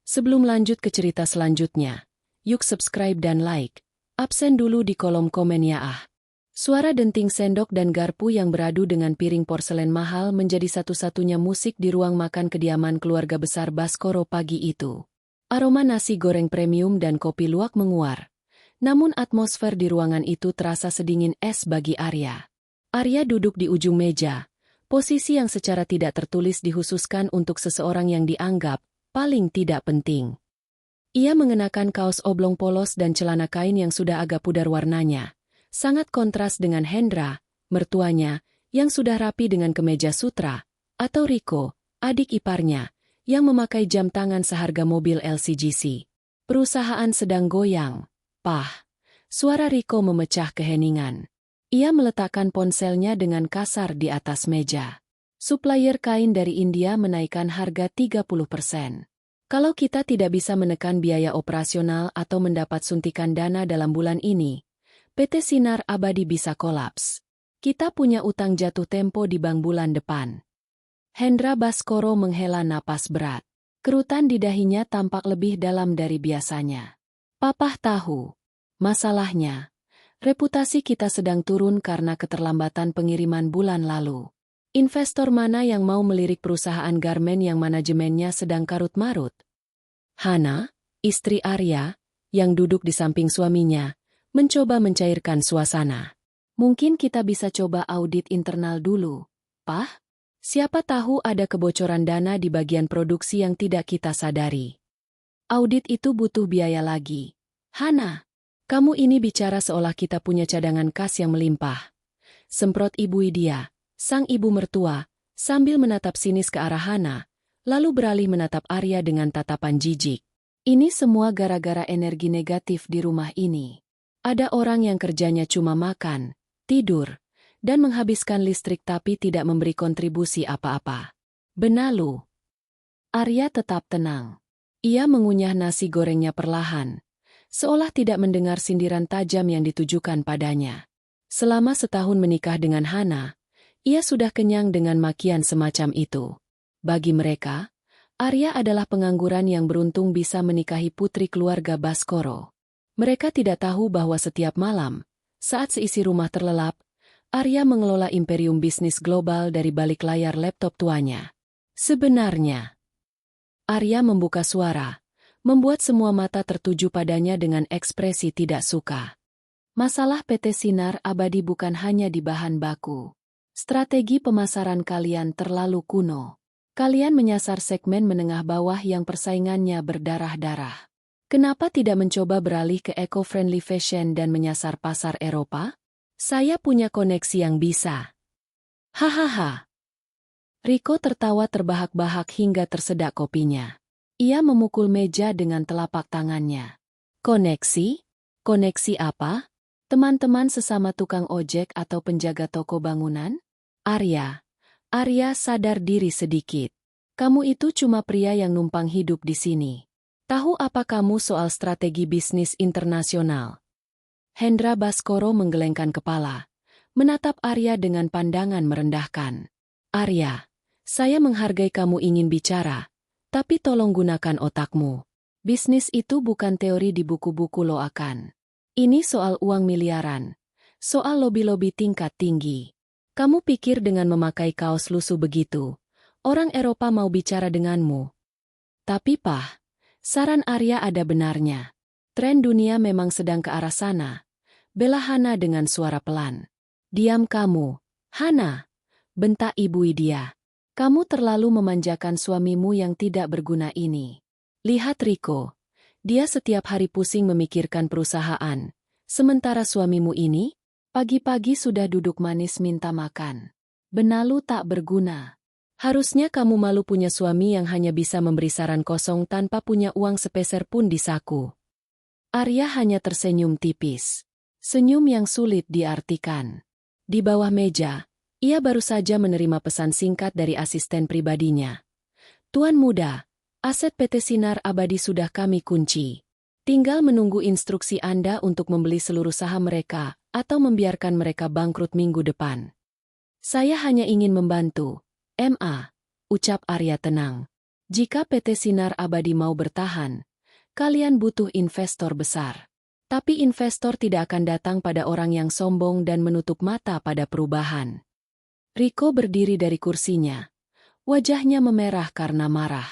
Sebelum lanjut ke cerita selanjutnya, yuk subscribe dan like. Absen dulu di kolom komen ya ah. Suara denting sendok dan garpu yang beradu dengan piring porselen mahal menjadi satu-satunya musik di ruang makan kediaman keluarga besar Baskoro pagi itu. Aroma nasi goreng premium dan kopi luwak menguar. Namun atmosfer di ruangan itu terasa sedingin es bagi Arya. Arya duduk di ujung meja, posisi yang secara tidak tertulis dikhususkan untuk seseorang yang dianggap paling tidak penting. Ia mengenakan kaos oblong polos dan celana kain yang sudah agak pudar warnanya. Sangat kontras dengan Hendra, mertuanya, yang sudah rapi dengan kemeja sutra, atau Riko, adik iparnya, yang memakai jam tangan seharga mobil LCGC. Perusahaan sedang goyang. Pah! Suara Riko memecah keheningan. Ia meletakkan ponselnya dengan kasar di atas meja. Supplier kain dari India menaikkan harga 30%. Kalau kita tidak bisa menekan biaya operasional atau mendapat suntikan dana dalam bulan ini, PT Sinar Abadi bisa kolaps. Kita punya utang jatuh tempo di bank bulan depan. Hendra Baskoro menghela napas berat. Kerutan di dahinya tampak lebih dalam dari biasanya. Papa tahu. Masalahnya, reputasi kita sedang turun karena keterlambatan pengiriman bulan lalu. Investor mana yang mau melirik perusahaan garmen yang manajemennya sedang karut-marut? Hana, istri Arya, yang duduk di samping suaminya, mencoba mencairkan suasana. Mungkin kita bisa coba audit internal dulu, Pah? Siapa tahu ada kebocoran dana di bagian produksi yang tidak kita sadari. Audit itu butuh biaya lagi. Hana, kamu ini bicara seolah kita punya cadangan kas yang melimpah. Semprot Ibu Widya, sang ibu mertua, sambil menatap sinis ke arah Hana, lalu beralih menatap Arya dengan tatapan jijik. Ini semua gara-gara energi negatif di rumah ini. Ada orang yang kerjanya cuma makan, tidur, dan menghabiskan listrik tapi tidak memberi kontribusi apa-apa. Benalu. Arya tetap tenang. Ia mengunyah nasi gorengnya perlahan, seolah tidak mendengar sindiran tajam yang ditujukan padanya. Selama setahun menikah dengan Hana, ia sudah kenyang dengan makian semacam itu. Bagi mereka, Arya adalah pengangguran yang beruntung bisa menikahi putri keluarga Baskoro. Mereka tidak tahu bahwa setiap malam, saat seisi rumah terlelap, Arya mengelola imperium bisnis global dari balik layar laptop tuanya. Sebenarnya, Arya membuka suara, membuat semua mata tertuju padanya dengan ekspresi tidak suka. Masalah PT Sinar Abadi bukan hanya di bahan baku. Strategi pemasaran kalian terlalu kuno. Kalian menyasar segmen menengah bawah yang persaingannya berdarah-darah. Kenapa tidak mencoba beralih ke eco-friendly fashion dan menyasar pasar Eropa? Saya punya koneksi yang bisa. Hahaha. Riko tertawa terbahak-bahak hingga tersedak kopinya. Ia memukul meja dengan telapak tangannya. Koneksi? Koneksi apa? Teman-teman sesama tukang ojek atau penjaga toko bangunan? Arya sadar diri sedikit. Kamu itu cuma pria yang numpang hidup di sini. Tahu apa kamu soal strategi bisnis internasional? Hendra Baskoro menggelengkan kepala, menatap Arya dengan pandangan merendahkan. Arya, saya menghargai kamu ingin bicara, tapi tolong gunakan otakmu. Bisnis itu bukan teori di buku-buku loakan. Ini soal uang miliaran, soal lobi-lobi tingkat tinggi. Kamu pikir dengan memakai kaos lusuh begitu, orang Eropa mau bicara denganmu? Tapi Pah, saran Arya ada benarnya. Tren dunia memang sedang ke arah sana. Bela Hana dengan suara pelan. Diam kamu, Hana, bentak Ibu Widya. Kamu terlalu memanjakan suamimu yang tidak berguna ini. Lihat Riko, dia setiap hari pusing memikirkan perusahaan. Sementara suamimu ini, pagi-pagi sudah duduk manis minta makan. Benalu tak berguna. Harusnya kamu malu punya suami yang hanya bisa memberi saran kosong tanpa punya uang sepeser pun di saku. Arya hanya tersenyum tipis. Senyum yang sulit diartikan. Di bawah meja, ia baru saja menerima pesan singkat dari asisten pribadinya. Tuan muda, aset PT Sinar Abadi sudah kami kunci. Tinggal menunggu instruksi Anda untuk membeli seluruh saham mereka, atau membiarkan mereka bangkrut minggu depan. Saya hanya ingin membantu, ucap Arya tenang. Jika PT Sinar Abadi mau bertahan, kalian butuh investor besar. Tapi investor tidak akan datang pada orang yang sombong dan menutup mata pada perubahan. Riko berdiri dari kursinya. Wajahnya memerah karena marah.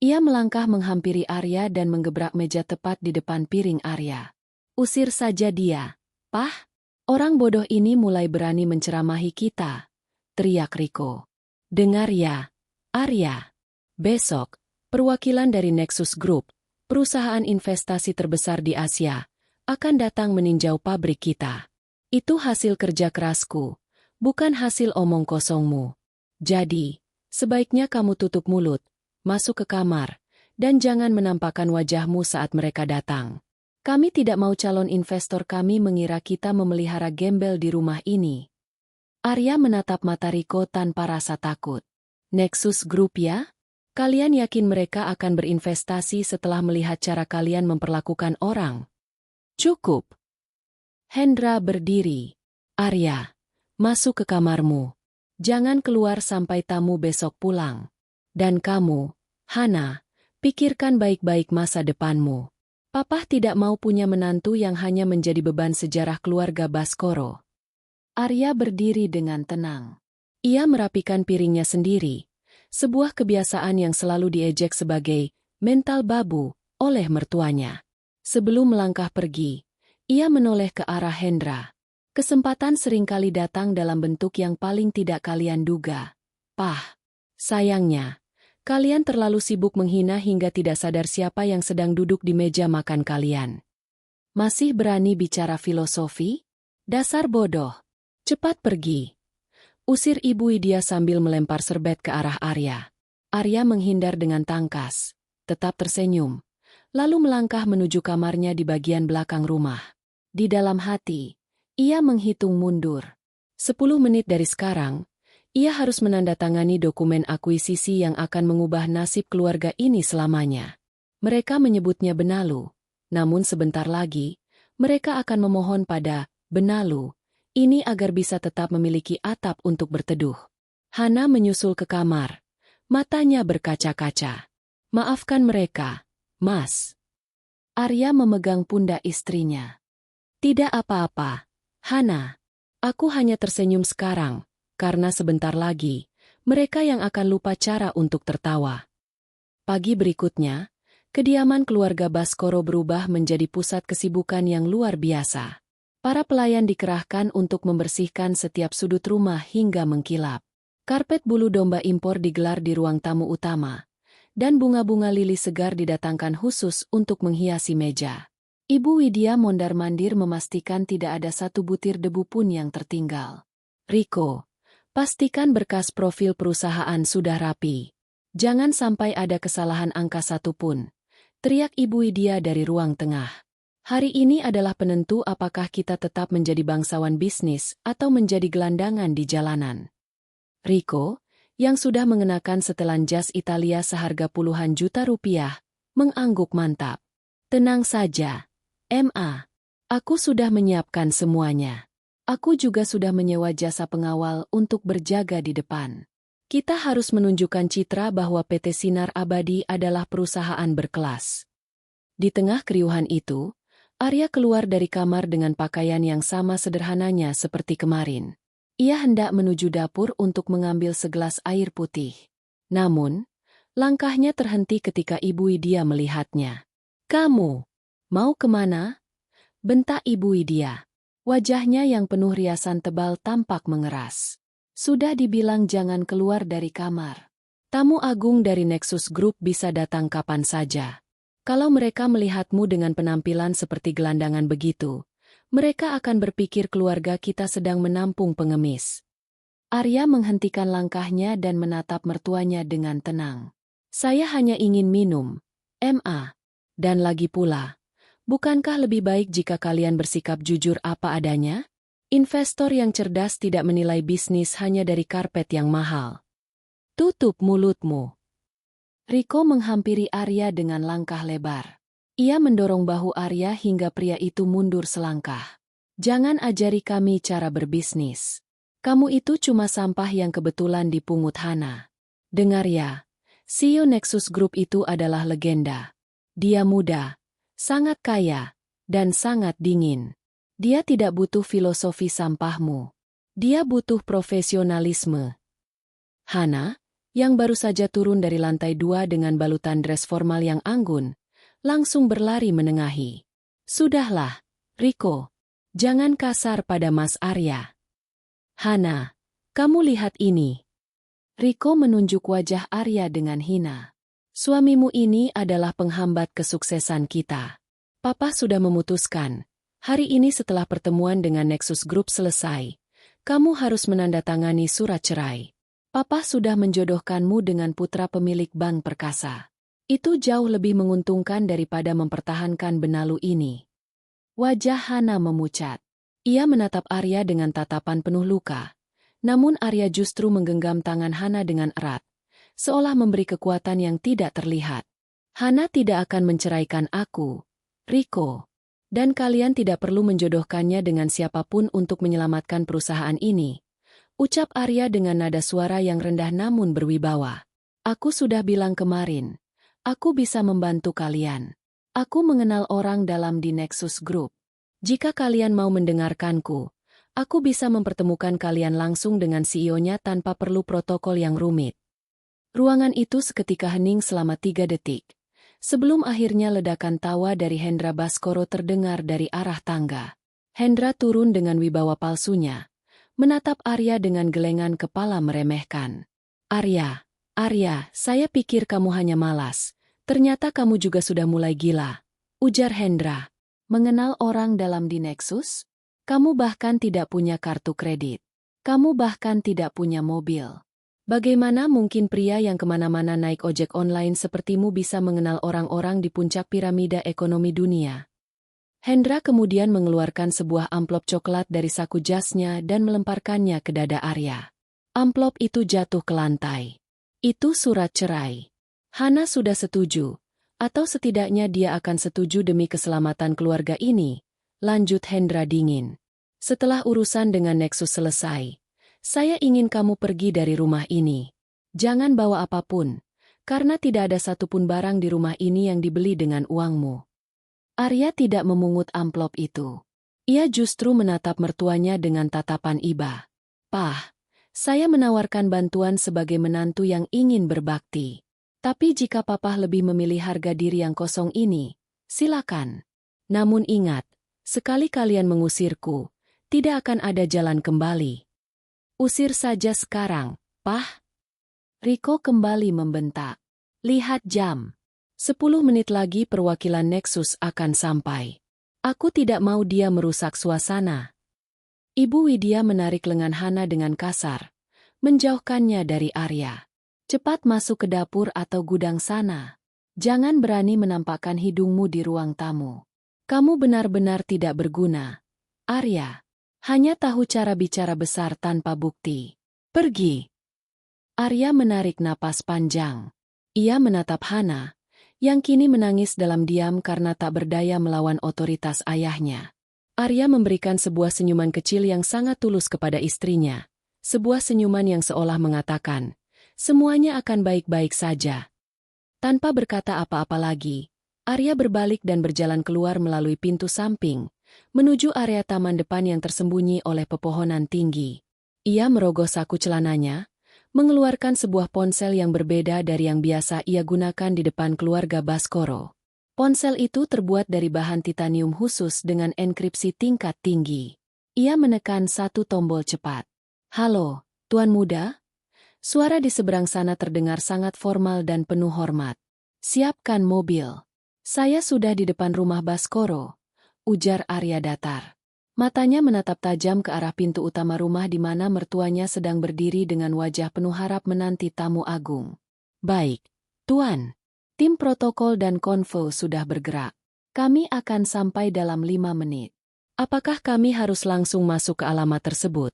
Ia melangkah menghampiri Arya dan menggebrak meja tepat di depan piring Arya. Usir saja dia, Pah. Orang bodoh ini mulai berani menceramahi kita, teriak Riko. Dengar ya, Arya. Besok, perwakilan dari Nexus Group, perusahaan investasi terbesar di Asia, akan datang meninjau pabrik kita. Itu hasil kerja kerasku, bukan hasil omong kosongmu. Jadi, sebaiknya kamu tutup mulut, masuk ke kamar, dan jangan menampakkan wajahmu saat mereka datang. Kami tidak mau calon investor kami mengira kita memelihara gembel di rumah ini. Arya menatap mata Riko tanpa rasa takut. Nexus Group ya? Kalian yakin mereka akan berinvestasi setelah melihat cara kalian memperlakukan orang? Cukup. Hendra berdiri. Arya, masuk ke kamarmu. Jangan keluar sampai tamu besok pulang. Dan kamu, Hana, pikirkan baik-baik masa depanmu. Papa tidak mau punya menantu yang hanya menjadi beban sejarah keluarga Baskoro. Arya berdiri dengan tenang. Ia merapikan piringnya sendiri, sebuah kebiasaan yang selalu diejek sebagai mental babu oleh mertuanya. Sebelum melangkah pergi, ia menoleh ke arah Hendra. Kesempatan seringkali datang dalam bentuk yang paling tidak kalian duga. Pah, sayangnya, kalian terlalu sibuk menghina hingga tidak sadar siapa yang sedang duduk di meja makan kalian. Masih berani bicara filosofi? Dasar bodoh. Cepat pergi. Usir Ibu Widya sambil melempar serbet ke arah Arya. Arya menghindar dengan tangkas, tetap tersenyum, lalu melangkah menuju kamarnya di bagian belakang rumah. Di dalam hati, ia menghitung mundur. 10 menit dari sekarang, ia harus menandatangani dokumen akuisisi yang akan mengubah nasib keluarga ini selamanya. Mereka menyebutnya Benalu, namun sebentar lagi, mereka akan memohon pada Benalu ini agar bisa tetap memiliki atap untuk berteduh. Hana menyusul ke kamar. Matanya berkaca-kaca. Maafkan mereka, Mas. Arya memegang pundak istrinya. Tidak apa-apa, Hana. Aku hanya tersenyum sekarang. Karena sebentar lagi, mereka yang akan lupa cara untuk tertawa. Pagi berikutnya, kediaman keluarga Baskoro berubah menjadi pusat kesibukan yang luar biasa. Para pelayan dikerahkan untuk membersihkan setiap sudut rumah hingga mengkilap. Karpet bulu domba impor digelar di ruang tamu utama, dan bunga-bunga lili segar didatangkan khusus untuk menghiasi meja. Ibu Widya mondar-mandir memastikan tidak ada satu butir debu pun yang tertinggal. Riko, pastikan berkas profil perusahaan sudah rapi. Jangan sampai ada kesalahan angka satupun, teriak Ibu Widya dari ruang tengah. Hari ini adalah penentu apakah kita tetap menjadi bangsawan bisnis atau menjadi gelandangan di jalanan. Riko, yang sudah mengenakan setelan jas Italia seharga puluhan juta rupiah, mengangguk mantap. Tenang saja, Ma. Aku sudah menyiapkan semuanya. Aku juga sudah menyewa jasa pengawal untuk berjaga di depan. Kita harus menunjukkan citra bahwa PT Sinar Abadi adalah perusahaan berkelas. Di tengah keriuhan itu, Arya keluar dari kamar dengan pakaian yang sama sederhananya seperti kemarin. Ia hendak menuju dapur untuk mengambil segelas air putih. Namun, langkahnya terhenti ketika Ibu Widya melihatnya. Kamu, mau kemana? Bentak Ibu Widya. Wajahnya yang penuh riasan tebal tampak mengeras. Sudah dibilang jangan keluar dari kamar. Tamu agung dari Nexus Group bisa datang kapan saja. Kalau mereka melihatmu dengan penampilan seperti gelandangan begitu, mereka akan berpikir keluarga kita sedang menampung pengemis. Arya menghentikan langkahnya dan menatap mertuanya dengan tenang. Saya hanya ingin minum, Ma. Dan lagi pula, bukankah lebih baik jika kalian bersikap jujur apa adanya? Investor yang cerdas tidak menilai bisnis hanya dari karpet yang mahal. Tutup mulutmu. Riko menghampiri Arya dengan langkah lebar. Ia mendorong bahu Arya hingga pria itu mundur selangkah. Jangan ajari kami cara berbisnis. Kamu itu cuma sampah yang kebetulan dipungut Hana. Dengar ya, CEO Nexus Group itu adalah legenda. Dia muda, sangat kaya, dan sangat dingin. Dia tidak butuh filosofi sampahmu. Dia butuh profesionalisme. Hana, yang baru saja turun dari lantai 2 dengan balutan dress formal yang anggun, langsung berlari menengahi. Sudahlah, Riko. Jangan kasar pada Mas Arya. Hana, kamu lihat ini. Riko menunjuk wajah Arya dengan hina. Suamimu ini adalah penghambat kesuksesan kita. Papa sudah memutuskan. Hari ini setelah pertemuan dengan Nexus Group selesai, kamu harus menandatangani surat cerai. Papa sudah menjodohkanmu dengan putra pemilik bank perkasa. Itu jauh lebih menguntungkan daripada mempertahankan benalu ini. Wajah Hana memucat. Ia menatap Arya dengan tatapan penuh luka. Namun Arya justru menggenggam tangan Hana dengan erat, seolah memberi kekuatan yang tidak terlihat. Hana tidak akan menceraikan aku, Riko. Dan kalian tidak perlu menjodohkannya dengan siapapun untuk menyelamatkan perusahaan ini. Ucap Arya dengan nada suara yang rendah namun berwibawa. Aku sudah bilang kemarin, aku bisa membantu kalian. Aku mengenal orang dalam di Nexus Group. Jika kalian mau mendengarkanku, aku bisa mempertemukan kalian langsung dengan CEO-nya tanpa perlu protokol yang rumit. Ruangan itu seketika hening selama 3 detik. Sebelum akhirnya ledakan tawa dari Hendra Baskoro terdengar dari arah tangga. Hendra turun dengan wibawa palsunya, menatap Arya dengan gelengan kepala meremehkan. Arya, saya pikir kamu hanya malas. Ternyata kamu juga sudah mulai gila. Ujar Hendra. Mengenal orang dalam di Nexus? Kamu bahkan tidak punya kartu kredit. Kamu bahkan tidak punya mobil. Bagaimana mungkin pria yang kemana-mana naik ojek online sepertimu bisa mengenal orang-orang di puncak piramida ekonomi dunia? Hendra kemudian mengeluarkan sebuah amplop coklat dari saku jasnya dan melemparkannya ke dada Arya. Amplop itu jatuh ke lantai. Itu surat cerai. Hana sudah setuju, atau setidaknya dia akan setuju demi keselamatan keluarga ini, lanjut Hendra dingin. Setelah urusan dengan Nexus selesai, saya ingin kamu pergi dari rumah ini. Jangan bawa apapun, karena tidak ada satupun barang di rumah ini yang dibeli dengan uangmu. Arya tidak memungut amplop itu. Ia justru menatap mertuanya dengan tatapan iba. Pah, saya menawarkan bantuan sebagai menantu yang ingin berbakti. Tapi jika Papa lebih memilih harga diri yang kosong ini, silakan. Namun ingat, sekali kalian mengusirku, tidak akan ada jalan kembali. Usir saja sekarang, Pah. Riko kembali membentak. Lihat jam. 10 menit lagi perwakilan Nexus akan sampai. Aku tidak mau dia merusak suasana. Ibu Widya menarik lengan Hana dengan kasar, menjauhkannya dari Arya. Cepat masuk ke dapur atau gudang sana. Jangan berani menampakkan hidungmu di ruang tamu. Kamu benar-benar tidak berguna. Arya. Hanya tahu cara bicara besar tanpa bukti. Pergi. Arya menarik napas panjang. Ia menatap Hana, yang kini menangis dalam diam karena tak berdaya melawan otoritas ayahnya. Arya memberikan sebuah senyuman kecil yang sangat tulus kepada istrinya. Sebuah senyuman yang seolah mengatakan, semuanya akan baik-baik saja. Tanpa berkata apa-apa lagi, Arya berbalik dan berjalan keluar melalui pintu samping, menuju area taman depan yang tersembunyi oleh pepohonan tinggi. Ia merogoh saku celananya, mengeluarkan sebuah ponsel yang berbeda dari yang biasa ia gunakan di depan keluarga Baskoro. Ponsel itu terbuat dari bahan titanium khusus dengan enkripsi tingkat tinggi. Ia menekan satu tombol cepat. Halo, Tuan Muda? Suara di seberang sana terdengar sangat formal dan penuh hormat. Siapkan mobil. Saya sudah di depan rumah Baskoro. Ujar Arya datar. Matanya menatap tajam ke arah pintu utama rumah di mana mertuanya sedang berdiri dengan wajah penuh harap menanti tamu agung. Baik, Tuan. Tim protokol dan konvo sudah bergerak. Kami akan sampai dalam 5 menit. Apakah kami harus langsung masuk ke alamat tersebut?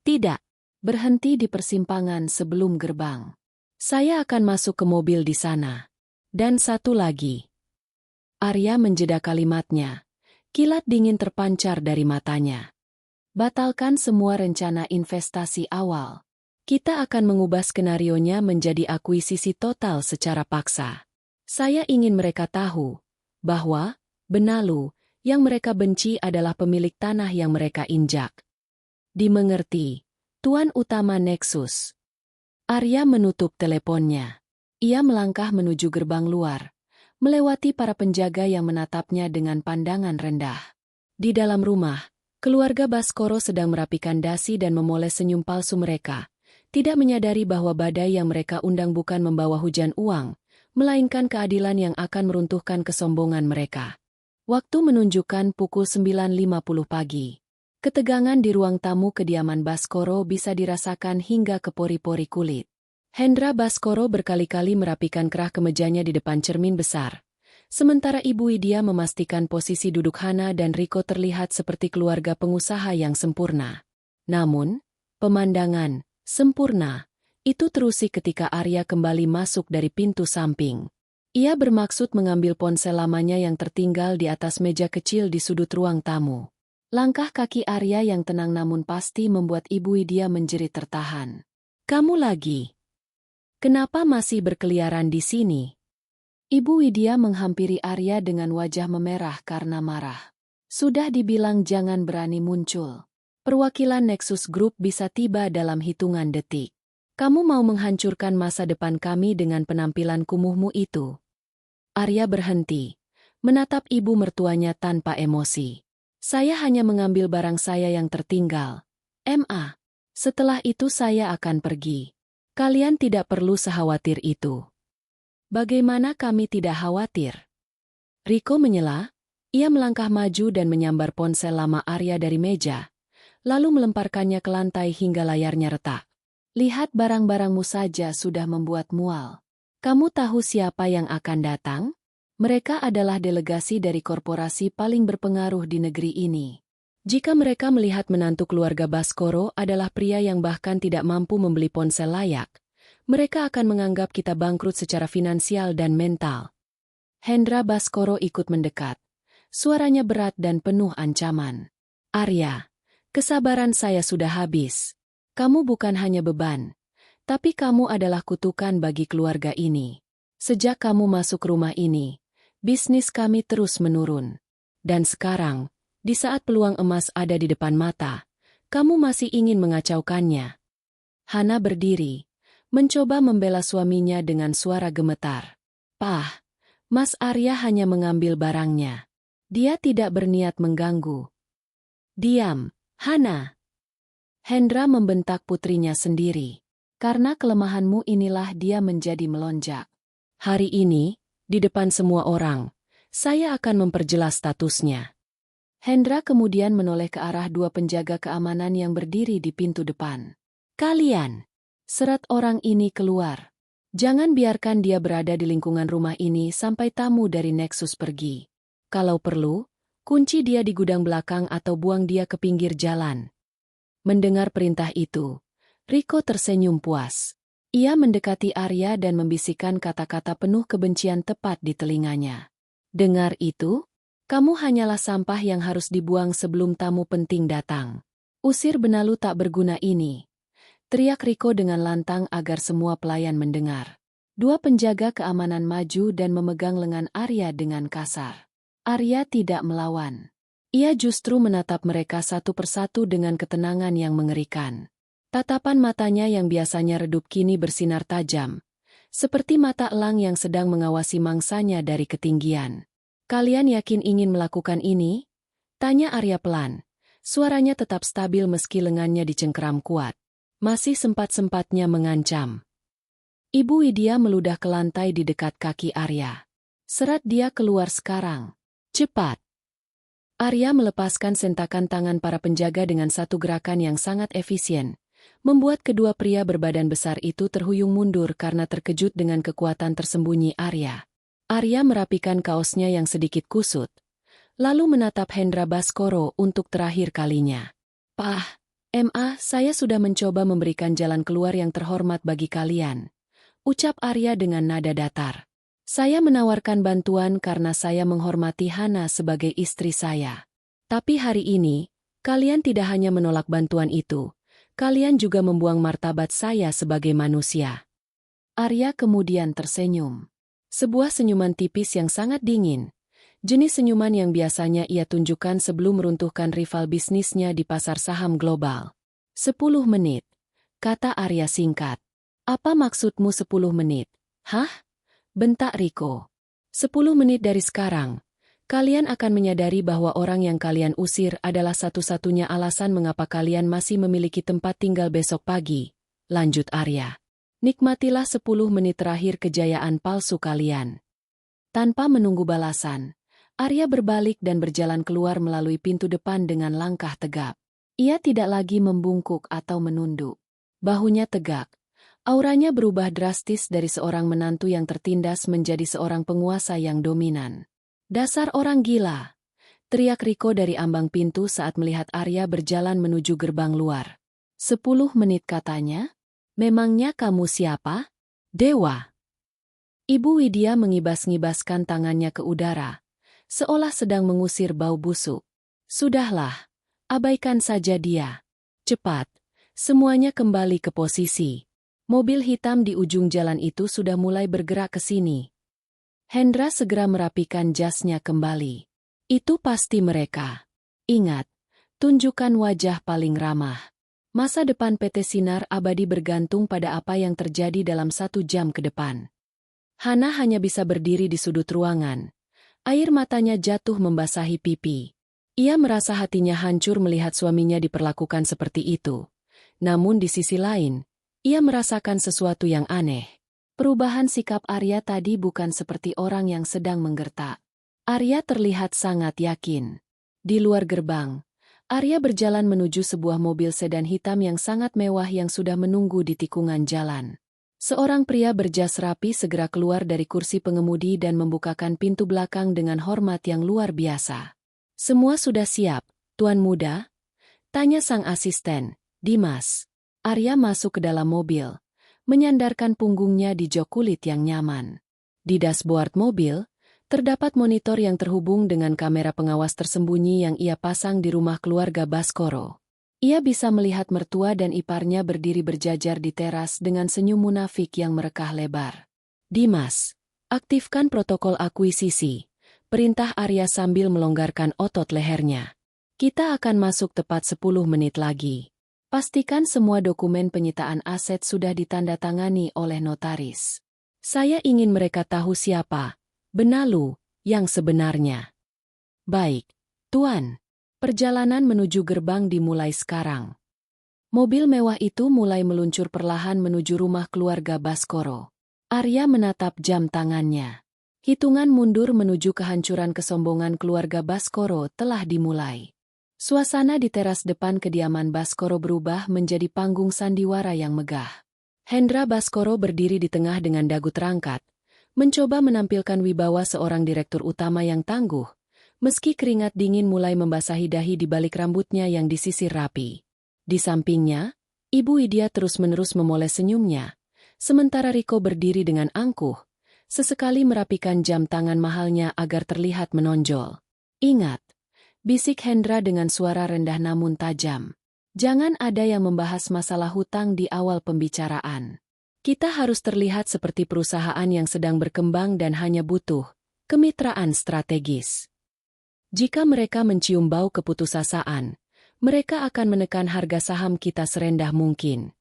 Tidak. Berhenti di persimpangan sebelum gerbang. Saya akan masuk ke mobil di sana. Dan satu lagi. Arya menjeda kalimatnya. Kilat dingin terpancar dari matanya. Batalkan semua rencana investasi awal. Kita akan mengubah skenarionya menjadi akuisisi total secara paksa. Saya ingin mereka tahu bahwa Benalu yang mereka benci adalah pemilik tanah yang mereka injak. Dimengerti, Tuan Utama Nexus. Arya menutup teleponnya. Ia melangkah menuju gerbang luar, melewati para penjaga yang menatapnya dengan pandangan rendah. Di dalam rumah, keluarga Baskoro sedang merapikan dasi dan memoles senyum palsu mereka, tidak menyadari bahwa badai yang mereka undang bukan membawa hujan uang, melainkan keadilan yang akan meruntuhkan kesombongan mereka. Waktu menunjukkan pukul 9.50 pagi. Ketegangan di ruang tamu kediaman Baskoro bisa dirasakan hingga ke pori-pori kulit. Hendra Baskoro berkali-kali merapikan kerah kemejanya di depan cermin besar. Sementara Ibu Widya memastikan posisi duduk Hana dan Riko terlihat seperti keluarga pengusaha yang sempurna. Namun, pemandangan sempurna itu terusik ketika Arya kembali masuk dari pintu samping. Ia bermaksud mengambil ponsel lamanya yang tertinggal di atas meja kecil di sudut ruang tamu. Langkah kaki Arya yang tenang namun pasti membuat Ibu Widya menjerit tertahan. "Kamu lagi? Kenapa masih berkeliaran di sini?" Ibu Widya menghampiri Arya dengan wajah memerah karena marah. "Sudah dibilang jangan berani muncul. Perwakilan Nexus Group bisa tiba dalam hitungan detik. Kamu mau menghancurkan masa depan kami dengan penampilan kumuhmu itu?" Arya berhenti, menatap ibu mertuanya tanpa emosi. "Saya hanya mengambil barang saya yang tertinggal. Ma. Setelah itu saya akan pergi. Kalian tidak perlu sekhawatir itu." "Bagaimana kami tidak khawatir?" Riko menyela. Ia melangkah maju dan menyambar ponsel lama Arya dari meja, lalu melemparkannya ke lantai hingga layarnya retak. "Lihat barang-barangmu saja sudah membuat mual. Kamu tahu siapa yang akan datang? Mereka adalah delegasi dari korporasi paling berpengaruh di negeri ini. Jika mereka melihat menantu keluarga Baskoro adalah pria yang bahkan tidak mampu membeli ponsel layak, mereka akan menganggap kita bangkrut secara finansial dan mental." Hendra Baskoro ikut mendekat. Suaranya berat dan penuh ancaman. "Arya, kesabaran saya sudah habis. Kamu bukan hanya beban, tapi kamu adalah kutukan bagi keluarga ini. Sejak kamu masuk rumah ini, bisnis kami terus menurun. Dan sekarang, di saat peluang emas ada di depan mata, kamu masih ingin mengacaukannya." Hana berdiri, mencoba membela suaminya dengan suara gemetar. "Pah, Mas Arya hanya mengambil barangnya. Dia tidak berniat mengganggu." "Diam, Hana." Hendra membentak putrinya sendiri. "Karena kelemahanmu inilah dia menjadi melonjak. Hari ini, di depan semua orang, saya akan memperjelas statusnya." Hendra kemudian menoleh ke arah dua penjaga keamanan yang berdiri di pintu depan. "Kalian, seret orang ini keluar. Jangan biarkan dia berada di lingkungan rumah ini sampai tamu dari Nexus pergi. Kalau perlu, kunci dia di gudang belakang atau buang dia ke pinggir jalan." Mendengar perintah itu, Riko tersenyum puas. Ia mendekati Arya dan membisikkan kata-kata penuh kebencian tepat di telinganya. "Dengar itu? Kamu hanyalah sampah yang harus dibuang sebelum tamu penting datang. Usir Benalu tak berguna ini," teriak Riko dengan lantang agar semua pelayan mendengar. Dua penjaga keamanan maju dan memegang lengan Arya dengan kasar. Arya tidak melawan. Ia justru menatap mereka satu persatu dengan ketenangan yang mengerikan. Tatapan matanya yang biasanya redup kini bersinar tajam, seperti mata elang yang sedang mengawasi mangsanya dari ketinggian. "Kalian yakin ingin melakukan ini?" tanya Arya pelan. Suaranya tetap stabil meski lengannya dicengkeram kuat. Masih sempat-sempatnya mengancam. Ibu Widya meludah ke lantai di dekat kaki Arya. "Seret dia keluar sekarang. Cepat." Arya melepaskan sentakan tangan para penjaga dengan satu gerakan yang sangat efisien, membuat kedua pria berbadan besar itu terhuyung mundur karena terkejut dengan kekuatan tersembunyi Arya. Arya merapikan kaosnya yang sedikit kusut, lalu menatap Hendra Baskoro untuk terakhir kalinya. "Pah, Ma, saya sudah mencoba memberikan jalan keluar yang terhormat bagi kalian," ucap Arya dengan nada datar. "Saya menawarkan bantuan karena saya menghormati Hana sebagai istri saya. Tapi hari ini, kalian tidak hanya menolak bantuan itu, Kalian juga membuang martabat saya sebagai manusia. Arya kemudian tersenyum. Sebuah senyuman tipis yang sangat dingin. Jenis senyuman yang biasanya ia tunjukkan sebelum meruntuhkan rival bisnisnya di pasar saham global. 10 menit, kata Arya singkat. Apa maksudmu 10 menit? Hah? Bentak Riko. 10 menit dari sekarang, kalian akan menyadari bahwa orang yang kalian usir adalah satu-satunya alasan mengapa kalian masih memiliki tempat tinggal besok pagi, lanjut Arya. Nikmatilah 10 menit terakhir kejayaan palsu kalian. Tanpa menunggu balasan, Arya berbalik dan berjalan keluar melalui pintu depan dengan langkah tegap. Ia tidak lagi membungkuk atau menunduk. Bahunya tegak. Auranya berubah drastis dari seorang menantu yang tertindas menjadi seorang penguasa yang dominan. Dasar orang gila! Teriak Riko dari ambang pintu saat melihat Arya berjalan menuju gerbang luar. 10 menit katanya? Memangnya kamu siapa? Dewa. Ibu Widya mengibas-ngibaskan tangannya ke udara, seolah sedang mengusir bau busuk. Sudahlah, abaikan saja dia. Cepat, semuanya kembali ke posisi. Mobil hitam di ujung jalan itu sudah mulai bergerak ke sini. Hendra segera merapikan jasnya kembali. Itu pasti mereka. Ingat, tunjukkan wajah paling ramah. Masa depan PT Sinar Abadi bergantung pada apa yang terjadi dalam 1 jam ke depan. Hana hanya bisa berdiri di sudut ruangan. Air matanya jatuh membasahi pipi. Ia merasa hatinya hancur melihat suaminya diperlakukan seperti itu. Namun di sisi lain, ia merasakan sesuatu yang aneh. Perubahan sikap Arya tadi bukan seperti orang yang sedang menggertak. Arya terlihat sangat yakin. Di luar gerbang, Arya berjalan menuju sebuah mobil sedan hitam yang sangat mewah yang sudah menunggu di tikungan jalan. Seorang pria berjas rapi segera keluar dari kursi pengemudi dan membukakan pintu belakang dengan hormat yang luar biasa. Semua sudah siap, Tuan Muda? Tanya sang asisten, Dimas. Arya masuk ke dalam mobil, menyandarkan punggungnya di jok kulit yang nyaman. Di dashboard mobil, terdapat monitor yang terhubung dengan kamera pengawas tersembunyi yang ia pasang di rumah keluarga Baskoro. Ia bisa melihat mertua dan iparnya berdiri berjajar di teras dengan senyum munafik yang merekah lebar. Dimas, aktifkan protokol akuisisi, perintah Arya sambil melonggarkan otot lehernya. Kita akan masuk tepat 10 menit lagi. Pastikan semua dokumen penyitaan aset sudah ditandatangani oleh notaris. Saya ingin mereka tahu siapa Benalu yang sebenarnya. Baik, Tuan. Perjalanan menuju gerbang dimulai sekarang. Mobil mewah itu mulai meluncur perlahan menuju rumah keluarga Baskoro. Arya menatap jam tangannya. Hitungan mundur menuju kehancuran kesombongan keluarga Baskoro telah dimulai. Suasana di teras depan kediaman Baskoro berubah menjadi panggung sandiwara yang megah. Hendra Baskoro berdiri di tengah dengan dagu terangkat, mencoba menampilkan wibawa seorang direktur utama yang tangguh, meski keringat dingin mulai membasahi dahi di balik rambutnya yang disisir rapi. Di sampingnya, Ibu Widya terus-menerus memoles senyumnya, sementara Riko berdiri dengan angkuh, sesekali merapikan jam tangan mahalnya agar terlihat menonjol. Ingat, bisik Hendra dengan suara rendah namun tajam. Jangan ada yang membahas masalah hutang di awal pembicaraan. Kita harus terlihat seperti perusahaan yang sedang berkembang dan hanya butuh kemitraan strategis. Jika mereka mencium bau keputusasaan, mereka akan menekan harga saham kita serendah mungkin.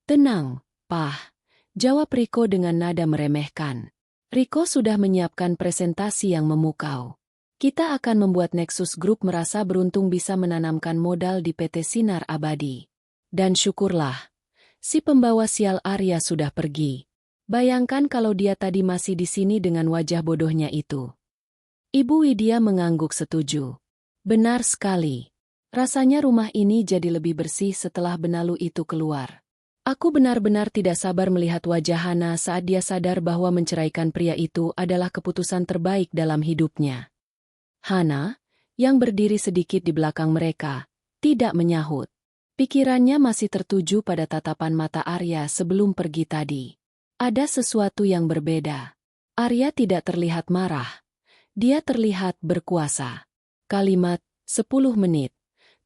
Tenang, Pah, jawab Riko dengan nada meremehkan. Riko sudah menyiapkan presentasi yang memukau. Kita akan membuat Nexus Group merasa beruntung bisa menanamkan modal di PT Sinar Abadi. Dan syukurlah, si pembawa sial Arya sudah pergi. Bayangkan kalau dia tadi masih di sini dengan wajah bodohnya itu. Ibu Widya mengangguk setuju. Benar sekali. Rasanya rumah ini jadi lebih bersih setelah Benalu itu keluar. Aku benar-benar tidak sabar melihat wajah Hana saat dia sadar bahwa menceraikan pria itu adalah keputusan terbaik dalam hidupnya. Hana, yang berdiri sedikit di belakang mereka, tidak menyahut. Pikirannya masih tertuju pada tatapan mata Arya sebelum pergi tadi. Ada sesuatu yang berbeda. Arya tidak terlihat marah. Dia terlihat berkuasa. Kalimat, 10 menit.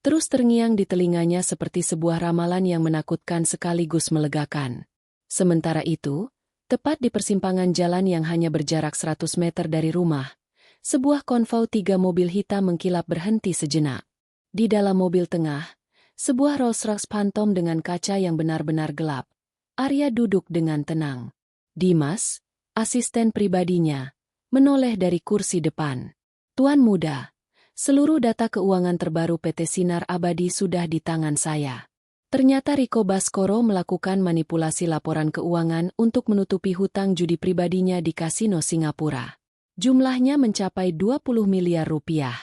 Terus terngiang di telinganya seperti sebuah ramalan yang menakutkan sekaligus melegakan. Sementara itu, tepat di persimpangan jalan yang hanya berjarak 100 meter dari rumah, sebuah konvoi 3 mobil hitam mengkilap berhenti sejenak. Di dalam mobil tengah, sebuah Rolls-Royce Phantom dengan kaca yang benar-benar gelap. Arya duduk dengan tenang. Dimas, asisten pribadinya, menoleh dari kursi depan. Tuan muda, seluruh data keuangan terbaru PT Sinar Abadi sudah di tangan saya. Ternyata Rico Baskoro melakukan manipulasi laporan keuangan untuk menutupi hutang judi pribadinya di kasino Singapura. Jumlahnya mencapai 20 miliar rupiah.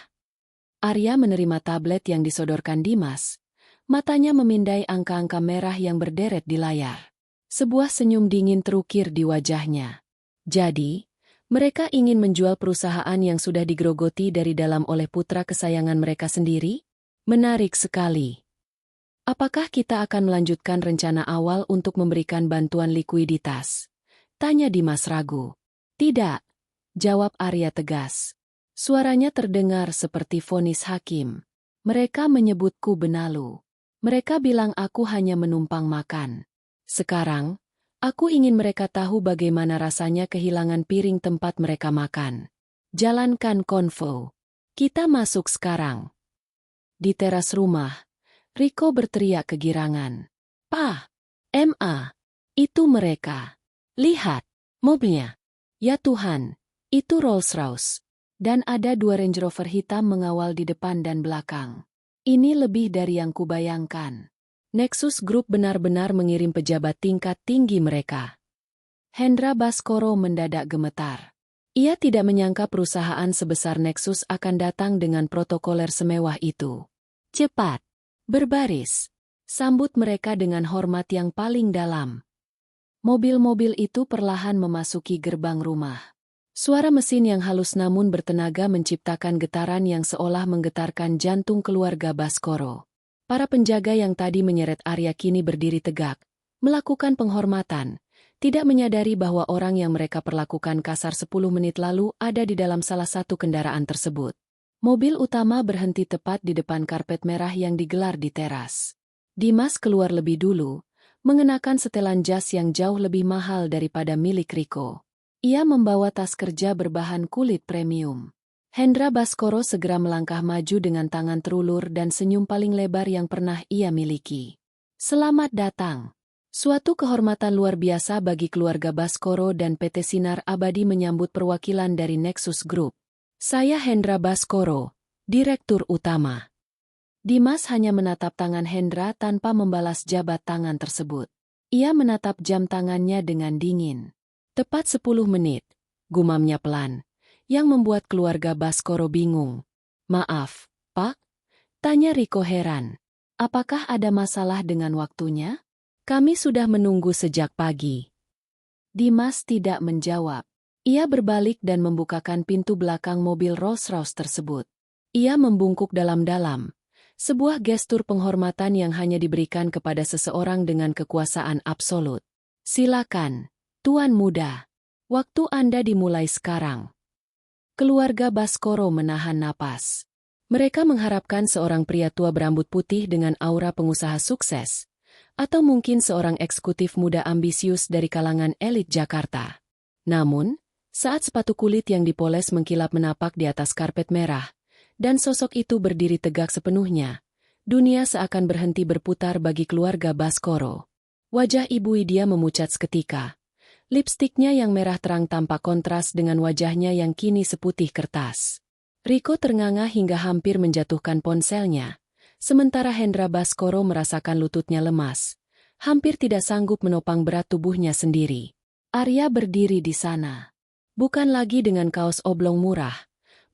Arya menerima tablet yang disodorkan Dimas. Matanya memindai angka-angka merah yang berderet di layar. Sebuah senyum dingin terukir di wajahnya. Jadi, mereka ingin menjual perusahaan yang sudah digerogoti dari dalam oleh putra kesayangan mereka sendiri? Menarik sekali. Apakah kita akan melanjutkan rencana awal untuk memberikan bantuan likuiditas? Tanya Dimas ragu. Tidak, jawab Arya tegas. Suaranya terdengar seperti vonis hakim. Mereka menyebutku benalu. Mereka bilang aku hanya menumpang makan. Sekarang, aku ingin mereka tahu bagaimana rasanya kehilangan piring tempat mereka makan. Jalankan konvo. Kita masuk sekarang. Di teras rumah, Rico berteriak kegirangan. "Pak, Ma, itu mereka. Lihat, mobilnya. Ya Tuhan, itu Rolls-Royce. Dan ada 2 Range Rover hitam mengawal di depan dan belakang. Ini lebih dari yang kubayangkan." Nexus Group benar-benar mengirim pejabat tingkat tinggi mereka. Hendra Baskoro mendadak gemetar. Ia tidak menyangka perusahaan sebesar Nexus akan datang dengan protokoler semewah itu. "Cepat, berbaris," sambut mereka dengan hormat yang paling dalam. Mobil-mobil itu perlahan memasuki gerbang rumah. Suara mesin yang halus namun bertenaga menciptakan getaran yang seolah menggetarkan jantung keluarga Baskoro. Para penjaga yang tadi menyeret Arya kini berdiri tegak, melakukan penghormatan, tidak menyadari bahwa orang yang mereka perlakukan kasar 10 menit lalu ada di dalam salah satu kendaraan tersebut. Mobil utama berhenti tepat di depan karpet merah yang digelar di teras. Dimas keluar lebih dulu, mengenakan setelan jas yang jauh lebih mahal daripada milik Rico. Ia membawa tas kerja berbahan kulit premium. Hendra Baskoro segera melangkah maju dengan tangan terulur dan senyum paling lebar yang pernah ia miliki. "Selamat datang." Suatu kehormatan luar biasa bagi keluarga Baskoro dan PT Sinar Abadi menyambut perwakilan dari Nexus Group. "Saya Hendra Baskoro, Direktur Utama." Dimas hanya menatap tangan Hendra tanpa membalas jabat tangan tersebut. Ia menatap jam tangannya dengan dingin. "Tepat 10 menit, gumamnya pelan, yang membuat keluarga Baskoro bingung. "Maaf, Pak?" tanya Rico heran. "Apakah ada masalah dengan waktunya? Kami sudah menunggu sejak pagi." Dimas tidak menjawab. Ia berbalik dan membukakan pintu belakang mobil Rolls-Royce tersebut. Ia membungkuk dalam-dalam, sebuah gestur penghormatan yang hanya diberikan kepada seseorang dengan kekuasaan absolut. "Silakan, Tuan Muda. Waktu Anda dimulai sekarang." Keluarga Baskoro menahan napas. Mereka mengharapkan seorang pria tua berambut putih dengan aura pengusaha sukses, atau mungkin seorang eksekutif muda ambisius dari kalangan elit Jakarta. Namun, saat sepatu kulit yang dipoles mengkilap menapak di atas karpet merah, dan sosok itu berdiri tegak sepenuhnya, dunia seakan berhenti berputar bagi keluarga Baskoro. Wajah Ibu Widya memucat seketika. Lipstiknya yang merah terang tampak kontras dengan wajahnya yang kini seputih kertas. Rico ternganga hingga hampir menjatuhkan ponselnya, sementara Hendra Baskoro merasakan lututnya lemas, hampir tidak sanggup menopang berat tubuhnya sendiri. Arya berdiri di sana. Bukan lagi dengan kaos oblong murah,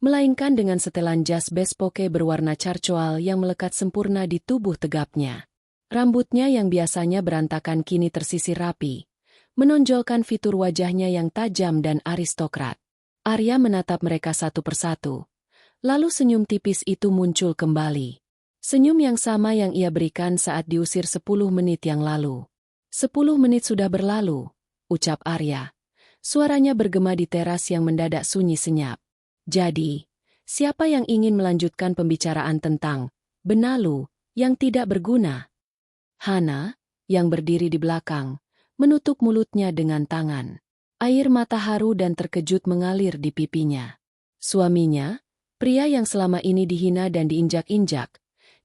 melainkan dengan setelan jas bespoke berwarna carcoal yang melekat sempurna di tubuh tegapnya. Rambutnya yang biasanya berantakan kini tersisir rapi, menonjolkan fitur wajahnya yang tajam dan aristokrat. Arya menatap mereka satu persatu. Lalu senyum tipis itu muncul kembali. Senyum yang sama yang ia berikan saat diusir 10 menit yang lalu. 10 menit sudah berlalu, ucap Arya. Suaranya bergema di teras yang mendadak sunyi senyap. "Jadi, siapa yang ingin melanjutkan pembicaraan tentang benalu, yang tidak berguna. Hana, yang berdiri di belakang, menutup mulutnya dengan tangan. Air mata haru dan terkejut mengalir di pipinya. Suaminya, pria yang selama ini dihina dan diinjak-injak,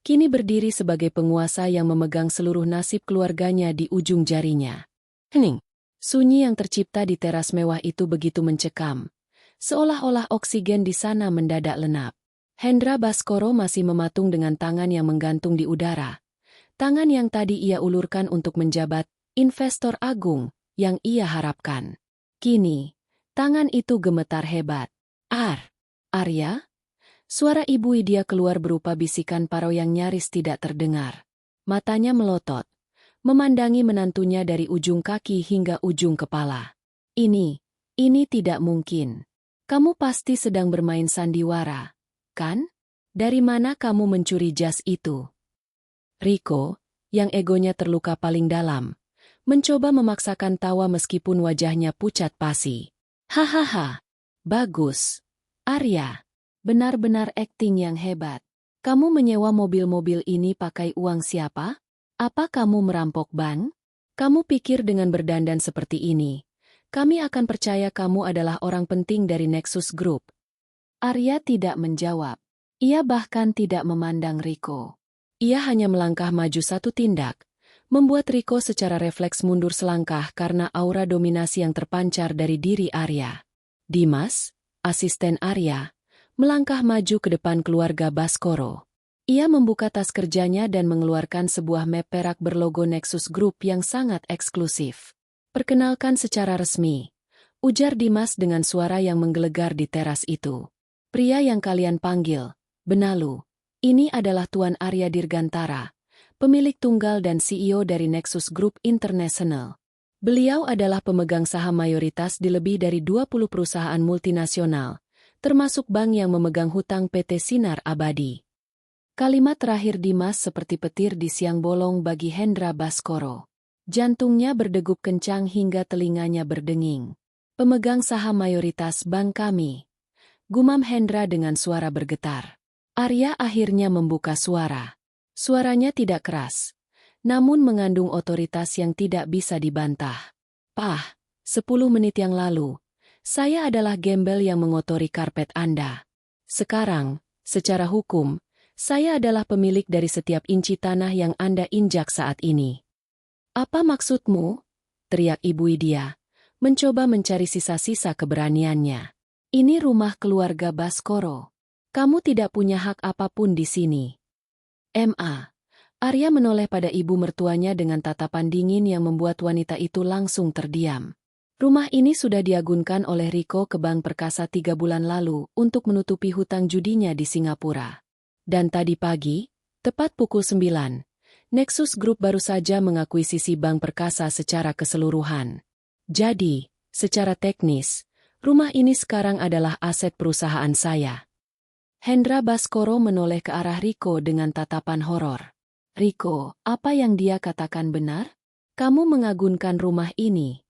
kini berdiri sebagai penguasa yang memegang seluruh nasib keluarganya di ujung jarinya. Hening. Sunyi yang tercipta di teras mewah itu begitu mencekam, seolah-olah oksigen di sana mendadak lenap. Hendra Baskoro masih mematung dengan tangan yang menggantung di udara. Tangan yang tadi ia ulurkan untuk menjabat investor agung yang ia harapkan. Kini, tangan itu gemetar hebat. Arya? Suara Ibu Widya keluar berupa bisikan parau yang nyaris tidak terdengar. Matanya melotot, memandangi menantunya dari ujung kaki hingga ujung kepala. Ini tidak mungkin. Kamu pasti sedang bermain sandiwara, kan? Dari mana kamu mencuri jas itu? Riko, yang egonya terluka paling dalam, mencoba memaksakan tawa meskipun wajahnya pucat pasi. Hahaha, bagus. Arya, benar-benar akting yang hebat. Kamu menyewa mobil-mobil ini pakai uang siapa? Apa kamu merampok bank? Kamu pikir dengan berdandan seperti ini, kami akan percaya kamu adalah orang penting dari Nexus Group? Arya tidak menjawab. Ia bahkan tidak memandang Riko. Ia hanya melangkah maju satu tindak, membuat Riko secara refleks mundur selangkah karena aura dominasi yang terpancar dari diri Arya. Dimas, asisten Arya, melangkah maju ke depan keluarga Baskoro. Ia membuka tas kerjanya dan mengeluarkan sebuah map perak berlogo Nexus Group yang sangat eksklusif. Perkenalkan secara resmi, ujar Dimas dengan suara yang menggelegar di teras itu. Pria yang kalian panggil, benalu, ini adalah Tuan Arya Dirgantara, pemilik tunggal dan CEO dari Nexus Group International. Beliau adalah pemegang saham mayoritas di lebih dari 20 perusahaan multinasional, termasuk bank yang memegang hutang PT Sinar Abadi. Kalimat terakhir Dimas seperti petir di siang bolong bagi Hendra Baskoro. Jantungnya berdegup kencang hingga telinganya berdenging. Pemegang saham mayoritas bank kami, gumam Hendra dengan suara bergetar. Arya akhirnya membuka suara. Suaranya tidak keras, namun mengandung otoritas yang tidak bisa dibantah. 10 menit yang lalu, saya adalah gembel yang mengotori karpet Anda. Sekarang, secara hukum, saya adalah pemilik dari setiap inci tanah yang Anda injak saat ini. Apa maksudmu? Teriak Ibu Widya, mencoba mencari sisa-sisa keberaniannya. Ini rumah keluarga Baskoro. Kamu tidak punya hak apapun di sini. Arya menoleh pada ibu mertuanya dengan tatapan dingin yang membuat wanita itu langsung terdiam. Rumah ini sudah diagunkan oleh Riko ke Bank Perkasa 3 bulan lalu untuk menutupi hutang judinya di Singapura. Dan tadi pagi, tepat pukul 9, Nexus Group baru saja mengakuisisi Bank Perkasa secara keseluruhan. Jadi, secara teknis, rumah ini sekarang adalah aset perusahaan saya. Hendra Baskoro menoleh ke arah Riko dengan tatapan horor. Riko, apa yang dia katakan benar? Kamu mengagunkan rumah ini.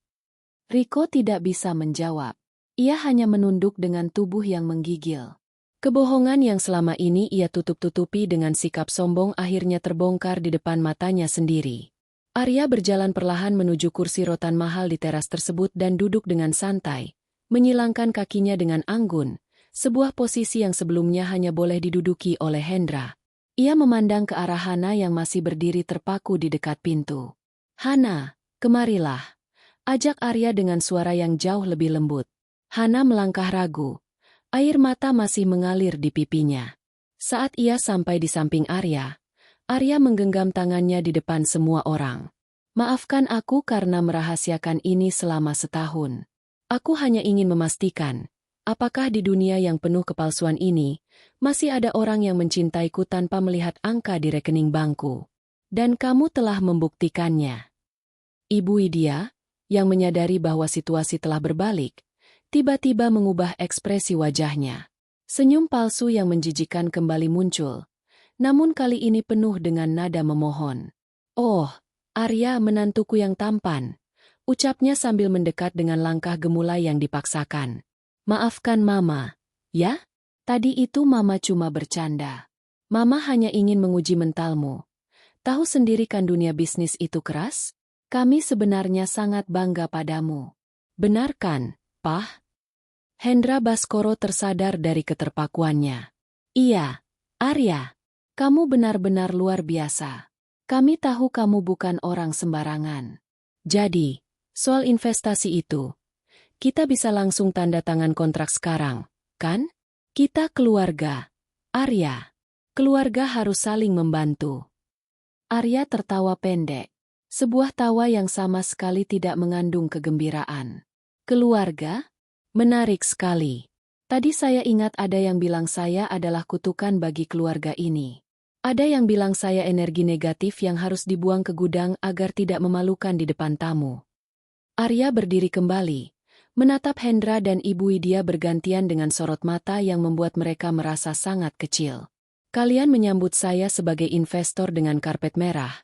Riko tidak bisa menjawab. Ia hanya menunduk dengan tubuh yang menggigil. Kebohongan yang selama ini ia tutup-tutupi dengan sikap sombong akhirnya terbongkar di depan matanya sendiri. Arya berjalan perlahan menuju kursi rotan mahal di teras tersebut dan duduk dengan santai, menyilangkan kakinya dengan anggun, sebuah posisi yang sebelumnya hanya boleh diduduki oleh Hendra. Ia memandang ke arah Hana yang masih berdiri terpaku di dekat pintu. Hana, kemarilah, ajak Arya dengan suara yang jauh lebih lembut. Hana melangkah ragu. Air mata masih mengalir di pipinya. Saat ia sampai di samping Arya menggenggam tangannya di depan semua orang. Maafkan aku karena merahasiakan ini selama setahun. Aku hanya ingin memastikan, apakah di dunia yang penuh kepalsuan ini, masih ada orang yang mencintaiku tanpa melihat angka di rekening bankku. Dan kamu telah membuktikannya. Ibu Widya, yang menyadari bahwa situasi telah berbalik, tiba-tiba mengubah ekspresi wajahnya. Senyum palsu yang menjijikan kembali muncul, namun kali ini penuh dengan nada memohon. Oh, Arya menantuku yang tampan, ucapnya sambil mendekat dengan langkah gemulai yang dipaksakan. Maafkan Mama, ya? Tadi itu Mama cuma bercanda. Mama hanya ingin menguji mentalmu. Tahu sendiri kan dunia bisnis itu keras? Kami sebenarnya sangat bangga padamu. Benar kan, Pah? Hendra Baskoro tersadar dari keterpakuannya. Iya, Arya. Kamu benar-benar luar biasa. Kami tahu kamu bukan orang sembarangan. Jadi, soal investasi itu, kita bisa langsung tanda tangan kontrak sekarang, kan? Kita keluarga. Arya. Keluarga harus saling membantu. Arya tertawa pendek. Sebuah tawa yang sama sekali tidak mengandung kegembiraan. Keluarga? Menarik sekali. Tadi saya ingat ada yang bilang saya adalah kutukan bagi keluarga ini. Ada yang bilang saya energi negatif yang harus dibuang ke gudang agar tidak memalukan di depan tamu. Arya berdiri kembali, menatap Hendra dan Ibu Widya bergantian dengan sorot mata yang membuat mereka merasa sangat kecil. Kalian menyambut saya sebagai investor dengan karpet merah,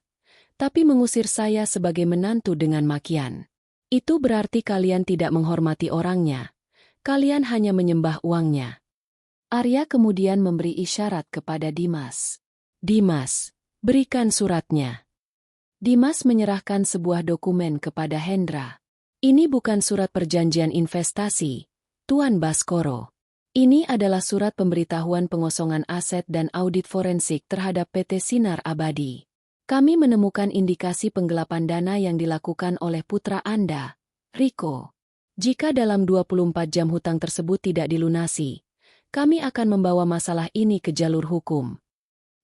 tapi mengusir saya sebagai menantu dengan makian. Itu berarti kalian tidak menghormati orangnya. Kalian hanya menyembah uangnya. Arya kemudian memberi isyarat kepada Dimas. Dimas, berikan suratnya. Dimas menyerahkan sebuah dokumen kepada Hendra. Ini bukan surat perjanjian investasi, Tuan Baskoro. Ini adalah surat pemberitahuan pengosongan aset dan audit forensik terhadap PT Sinar Abadi. Kami menemukan indikasi penggelapan dana yang dilakukan oleh putra Anda, Riko. Jika dalam 24 jam hutang tersebut tidak dilunasi, kami akan membawa masalah ini ke jalur hukum.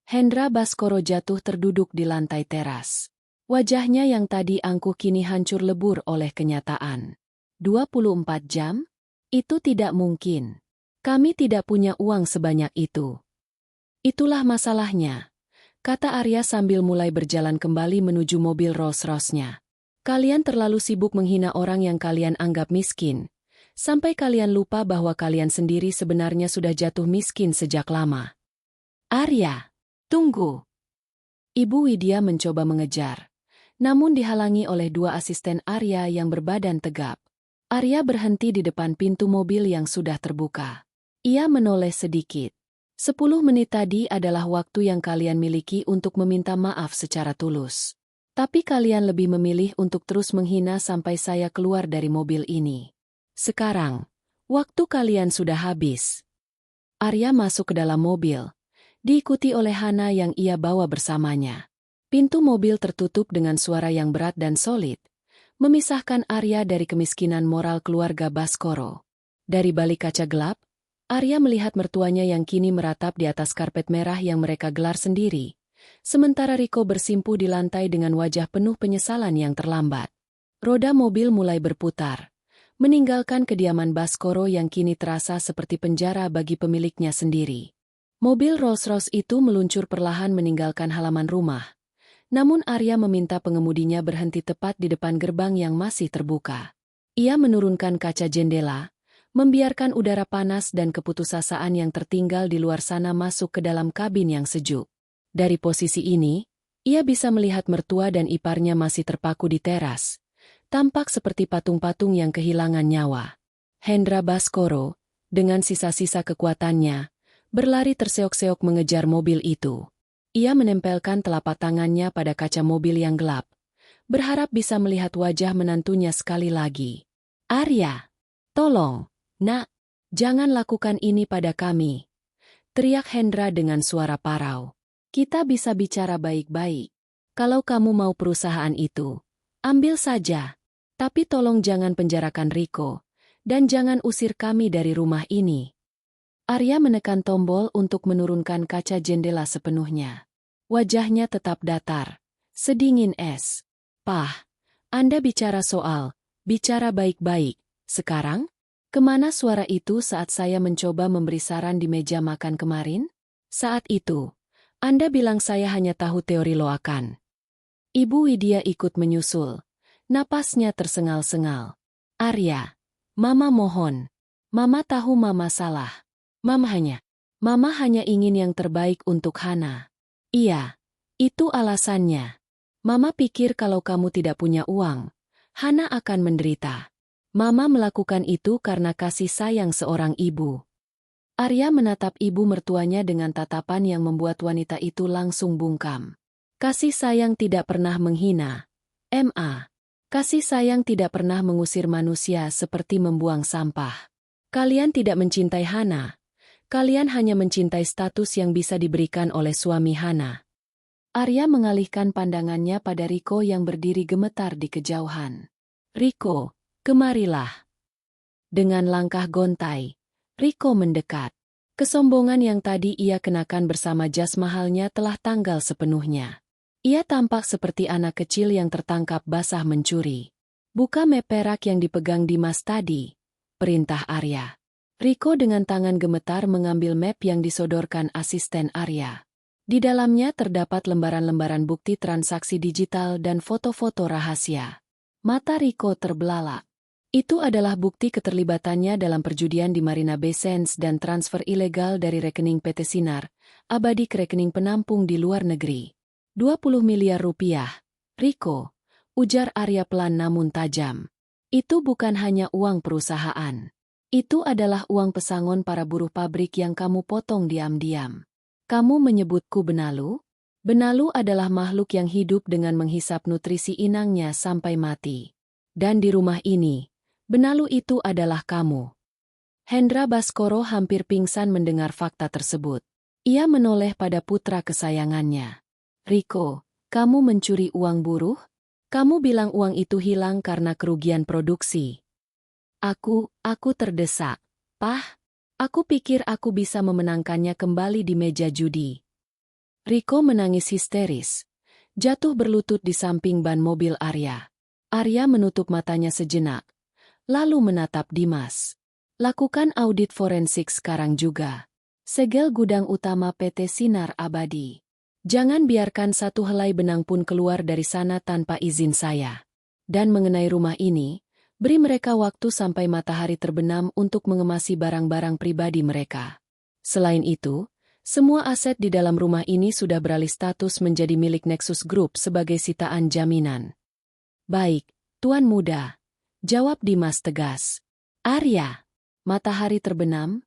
Hendra Baskoro jatuh terduduk di lantai teras. Wajahnya yang tadi angkuh kini hancur lebur oleh kenyataan. 24 jam? Itu tidak mungkin. Kami tidak punya uang sebanyak itu. Itulah masalahnya, kata Arya sambil mulai berjalan kembali menuju mobil Rolls-Royce-nya. Kalian terlalu sibuk menghina orang yang kalian anggap miskin, sampai kalian lupa bahwa kalian sendiri sebenarnya sudah jatuh miskin sejak lama. Arya! Tunggu. Ibu Widya mencoba mengejar, namun dihalangi oleh dua asisten Arya yang berbadan tegap. Arya berhenti di depan pintu mobil yang sudah terbuka. Ia menoleh sedikit. 10 menit tadi adalah waktu yang kalian miliki untuk meminta maaf secara tulus. Tapi kalian lebih memilih untuk terus menghina sampai saya keluar dari mobil ini. Sekarang, waktu kalian sudah habis. Arya masuk ke dalam mobil, diikuti oleh Hana yang ia bawa bersamanya. Pintu mobil tertutup dengan suara yang berat dan solid, memisahkan Arya dari kemiskinan moral keluarga Baskoro. Dari balik kaca gelap, Arya melihat mertuanya yang kini meratap di atas karpet merah yang mereka gelar sendiri, sementara Riko bersimpuh di lantai dengan wajah penuh penyesalan yang terlambat. Roda mobil mulai berputar, meninggalkan kediaman Baskoro yang kini terasa seperti penjara bagi pemiliknya sendiri. Mobil Rolls-Royce itu meluncur perlahan meninggalkan halaman rumah. Namun Arya meminta pengemudinya berhenti tepat di depan gerbang yang masih terbuka. Ia menurunkan kaca jendela, membiarkan udara panas dan keputusasaan yang tertinggal di luar sana masuk ke dalam kabin yang sejuk. Dari posisi ini, ia bisa melihat mertua dan iparnya masih terpaku di teras, tampak seperti patung-patung yang kehilangan nyawa. Hendra Baskoro, dengan sisa-sisa kekuatannya, berlari terseok-seok mengejar mobil itu. Ia menempelkan telapak tangannya pada kaca mobil yang gelap, berharap bisa melihat wajah menantunya sekali lagi. Arya, tolong, nak, jangan lakukan ini pada kami, teriak Hendra dengan suara parau. Kita bisa bicara baik-baik. Kalau kamu mau perusahaan itu, ambil saja. Tapi tolong jangan penjarakan Riko, dan jangan usir kami dari rumah ini. Arya menekan tombol untuk menurunkan kaca jendela sepenuhnya. Wajahnya tetap datar, sedingin es. Pah, Anda bicara bicara baik-baik. Sekarang, kemana suara itu saat saya mencoba memberi saran di meja makan kemarin? Saat itu, Anda bilang saya hanya tahu teori loakan. Ibu Widya ikut menyusul. Napasnya tersengal-sengal. Arya, Mama mohon. Mama tahu Mama salah. Mama hanya ingin yang terbaik untuk Hana. Iya, itu alasannya. Mama pikir kalau kamu tidak punya uang, Hana akan menderita. Mama melakukan itu karena kasih sayang seorang ibu. Arya menatap ibu mertuanya dengan tatapan yang membuat wanita itu langsung bungkam. Kasih sayang tidak pernah menghina. Ma. Kasih sayang tidak pernah mengusir manusia seperti membuang sampah. Kalian tidak mencintai Hana. Kalian hanya mencintai status yang bisa diberikan oleh suami Hana. Arya mengalihkan pandangannya pada Riko yang berdiri gemetar di kejauhan. Riko, kemarilah. Dengan langkah gontai, Riko mendekat. Kesombongan yang tadi ia kenakan bersama jas mahalnya telah tanggal sepenuhnya. Ia tampak seperti anak kecil yang tertangkap basah mencuri. Buka map perak yang dipegang Dimas tadi, perintah Arya. Riko dengan tangan gemetar mengambil map yang disodorkan asisten Arya. Di dalamnya terdapat lembaran-lembaran bukti transaksi digital dan foto-foto rahasia. Mata Riko terbelalak. Itu adalah bukti keterlibatannya dalam perjudian di Marina Bay Sands dan transfer ilegal dari rekening PT Sinar Abadi ke rekening penampung di luar negeri. 20 miliar rupiah. Riko, ujar Arya pelan namun tajam. Itu bukan hanya uang perusahaan. Itu adalah uang pesangon para buruh pabrik yang kamu potong diam-diam. Kamu menyebutku benalu? Benalu adalah makhluk yang hidup dengan menghisap nutrisi inangnya sampai mati. Dan di rumah ini, benalu itu adalah kamu. Hendra Baskoro hampir pingsan mendengar fakta tersebut. Ia menoleh pada putra kesayangannya. Riko, kamu mencuri uang buruh? Kamu bilang uang itu hilang karena kerugian produksi. Aku terdesak. Pah, aku pikir aku bisa memenangkannya kembali di meja judi. Riko menangis histeris. Jatuh berlutut di samping ban mobil Arya. Arya menutup matanya sejenak. Lalu menatap Dimas. Lakukan audit forensik sekarang juga. Segel gudang utama PT Sinar Abadi. Jangan biarkan satu helai benang pun keluar dari sana tanpa izin saya. Dan mengenai rumah ini, beri mereka waktu sampai matahari terbenam untuk mengemasi barang-barang pribadi mereka. Selain itu, semua aset di dalam rumah ini sudah beralih status menjadi milik Nexus Group sebagai sitaan jaminan. Baik, Tuan Muda, jawab Dimas tegas. Arya, matahari terbenam?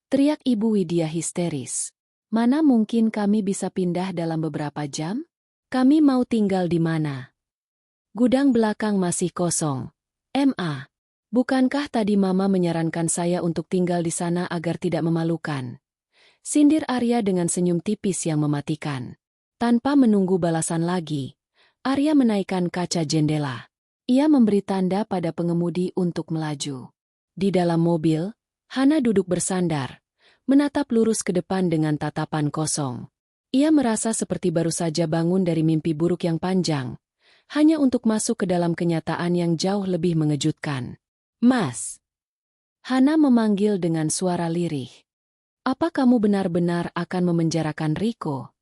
Teriak Ibu Widya histeris. Mana mungkin kami bisa pindah dalam beberapa jam? Kami mau tinggal di mana? Gudang belakang masih kosong. Ma, bukankah tadi Mama menyarankan saya untuk tinggal di sana agar tidak memalukan? Sindir Arya dengan senyum tipis yang mematikan. Tanpa menunggu balasan lagi, Arya menaikkan kaca jendela. Ia memberi tanda pada pengemudi untuk melaju. Di dalam mobil, Hana duduk bersandar, menatap lurus ke depan dengan tatapan kosong. Ia merasa seperti baru saja bangun dari mimpi buruk yang panjang, hanya untuk masuk ke dalam kenyataan yang jauh lebih mengejutkan. Mas! Hana memanggil dengan suara lirih. Apa kamu benar-benar akan memenjarakan Riko?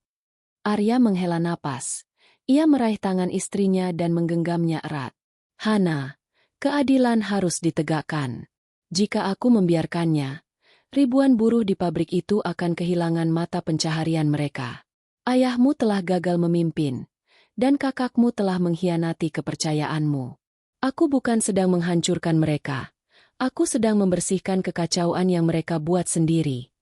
Arya menghela napas. Ia meraih tangan istrinya dan menggenggamnya erat. Hana, keadilan harus ditegakkan. Jika aku membiarkannya, ribuan buruh di pabrik itu akan kehilangan mata pencaharian mereka. Ayahmu telah gagal memimpin, dan kakakmu telah mengkhianati kepercayaanmu. Aku bukan sedang menghancurkan mereka. Aku sedang membersihkan kekacauan yang mereka buat sendiri.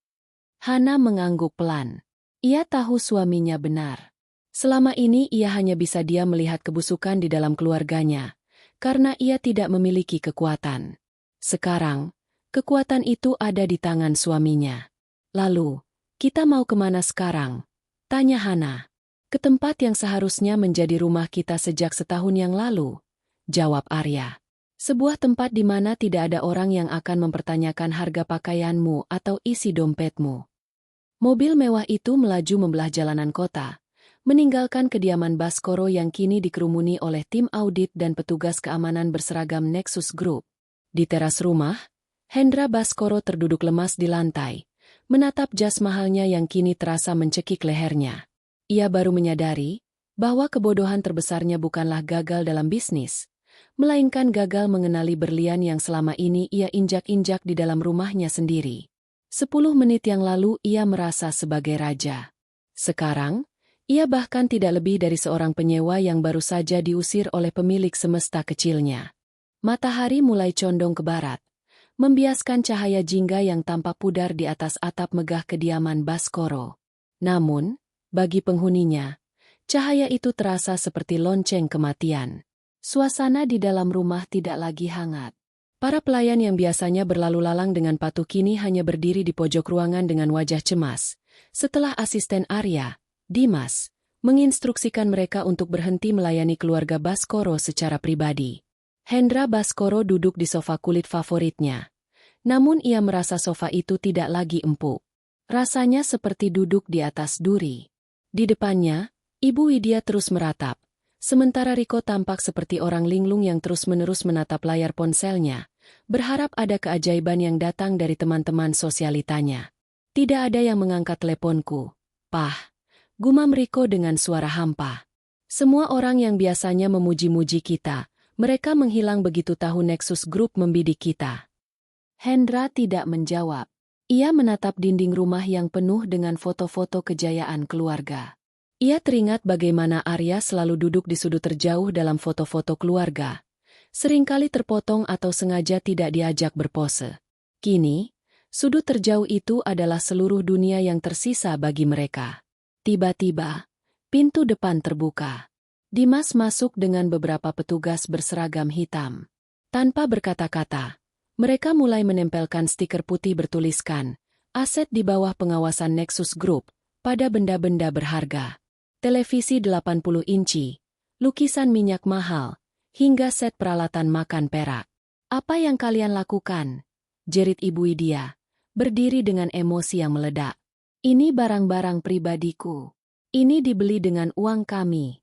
Hana mengangguk pelan. Ia tahu suaminya benar. Selama ini ia hanya bisa diam melihat kebusukan di dalam keluarganya, karena ia tidak memiliki kekuatan. Sekarang, kekuatan itu ada di tangan suaminya. Lalu, kita mau kemana sekarang? Tanya Hana. Ke tempat yang seharusnya menjadi rumah kita sejak setahun yang lalu, jawab Arya. Sebuah tempat di mana tidak ada orang yang akan mempertanyakan harga pakaianmu atau isi dompetmu. Mobil mewah itu melaju membelah jalanan kota, meninggalkan kediaman Baskoro yang kini dikerumuni oleh tim audit dan petugas keamanan berseragam Nexus Group. Di teras rumah, Hendra Baskoro terduduk lemas di lantai, menatap jas mahalnya yang kini terasa mencekik lehernya. Ia baru menyadari bahwa kebodohan terbesarnya bukanlah gagal dalam bisnis, melainkan gagal mengenali berlian yang selama ini ia injak-injak di dalam rumahnya sendiri. 10 menit yang lalu ia merasa sebagai raja. Sekarang, ia bahkan tidak lebih dari seorang penyewa yang baru saja diusir oleh pemilik semesta kecilnya. Matahari mulai condong ke barat, membiaskan cahaya jingga yang tampak pudar di atas atap megah kediaman Baskoro. Namun, bagi penghuninya, cahaya itu terasa seperti lonceng kematian. Suasana di dalam rumah tidak lagi hangat. Para pelayan yang biasanya berlalu lalang dengan patuh kini hanya berdiri di pojok ruangan dengan wajah cemas. Setelah asisten Arya, Dimas, menginstruksikan mereka untuk berhenti melayani keluarga Baskoro secara pribadi. Hendra Baskoro duduk di sofa kulit favoritnya. Namun ia merasa sofa itu tidak lagi empuk. Rasanya seperti duduk di atas duri. Di depannya, Ibu Widya terus meratap. Sementara Riko tampak seperti orang linglung yang terus-menerus menatap layar ponselnya, berharap ada keajaiban yang datang dari teman-teman sosialitanya. Tidak ada yang mengangkat teleponku. Pah, gumam Riko dengan suara hampa. Semua orang yang biasanya memuji-muji kita, mereka menghilang begitu tahu Nexus Group membidik kita. Hendra tidak menjawab. Ia menatap dinding rumah yang penuh dengan foto-foto kejayaan keluarga. Ia teringat bagaimana Arya selalu duduk di sudut terjauh dalam foto-foto keluarga. Seringkali terpotong atau sengaja tidak diajak berpose. Kini, sudut terjauh itu adalah seluruh dunia yang tersisa bagi mereka. Tiba-tiba, pintu depan terbuka. Dimas masuk dengan beberapa petugas berseragam hitam. Tanpa berkata-kata, mereka mulai menempelkan stiker putih bertuliskan, aset di bawah pengawasan Nexus Group, pada benda-benda berharga. Televisi 80 inci, lukisan minyak mahal, hingga set peralatan makan perak. Apa yang kalian lakukan? Jerit Ibu Widya, berdiri dengan emosi yang meledak. Ini barang-barang pribadiku. Ini dibeli dengan uang kami.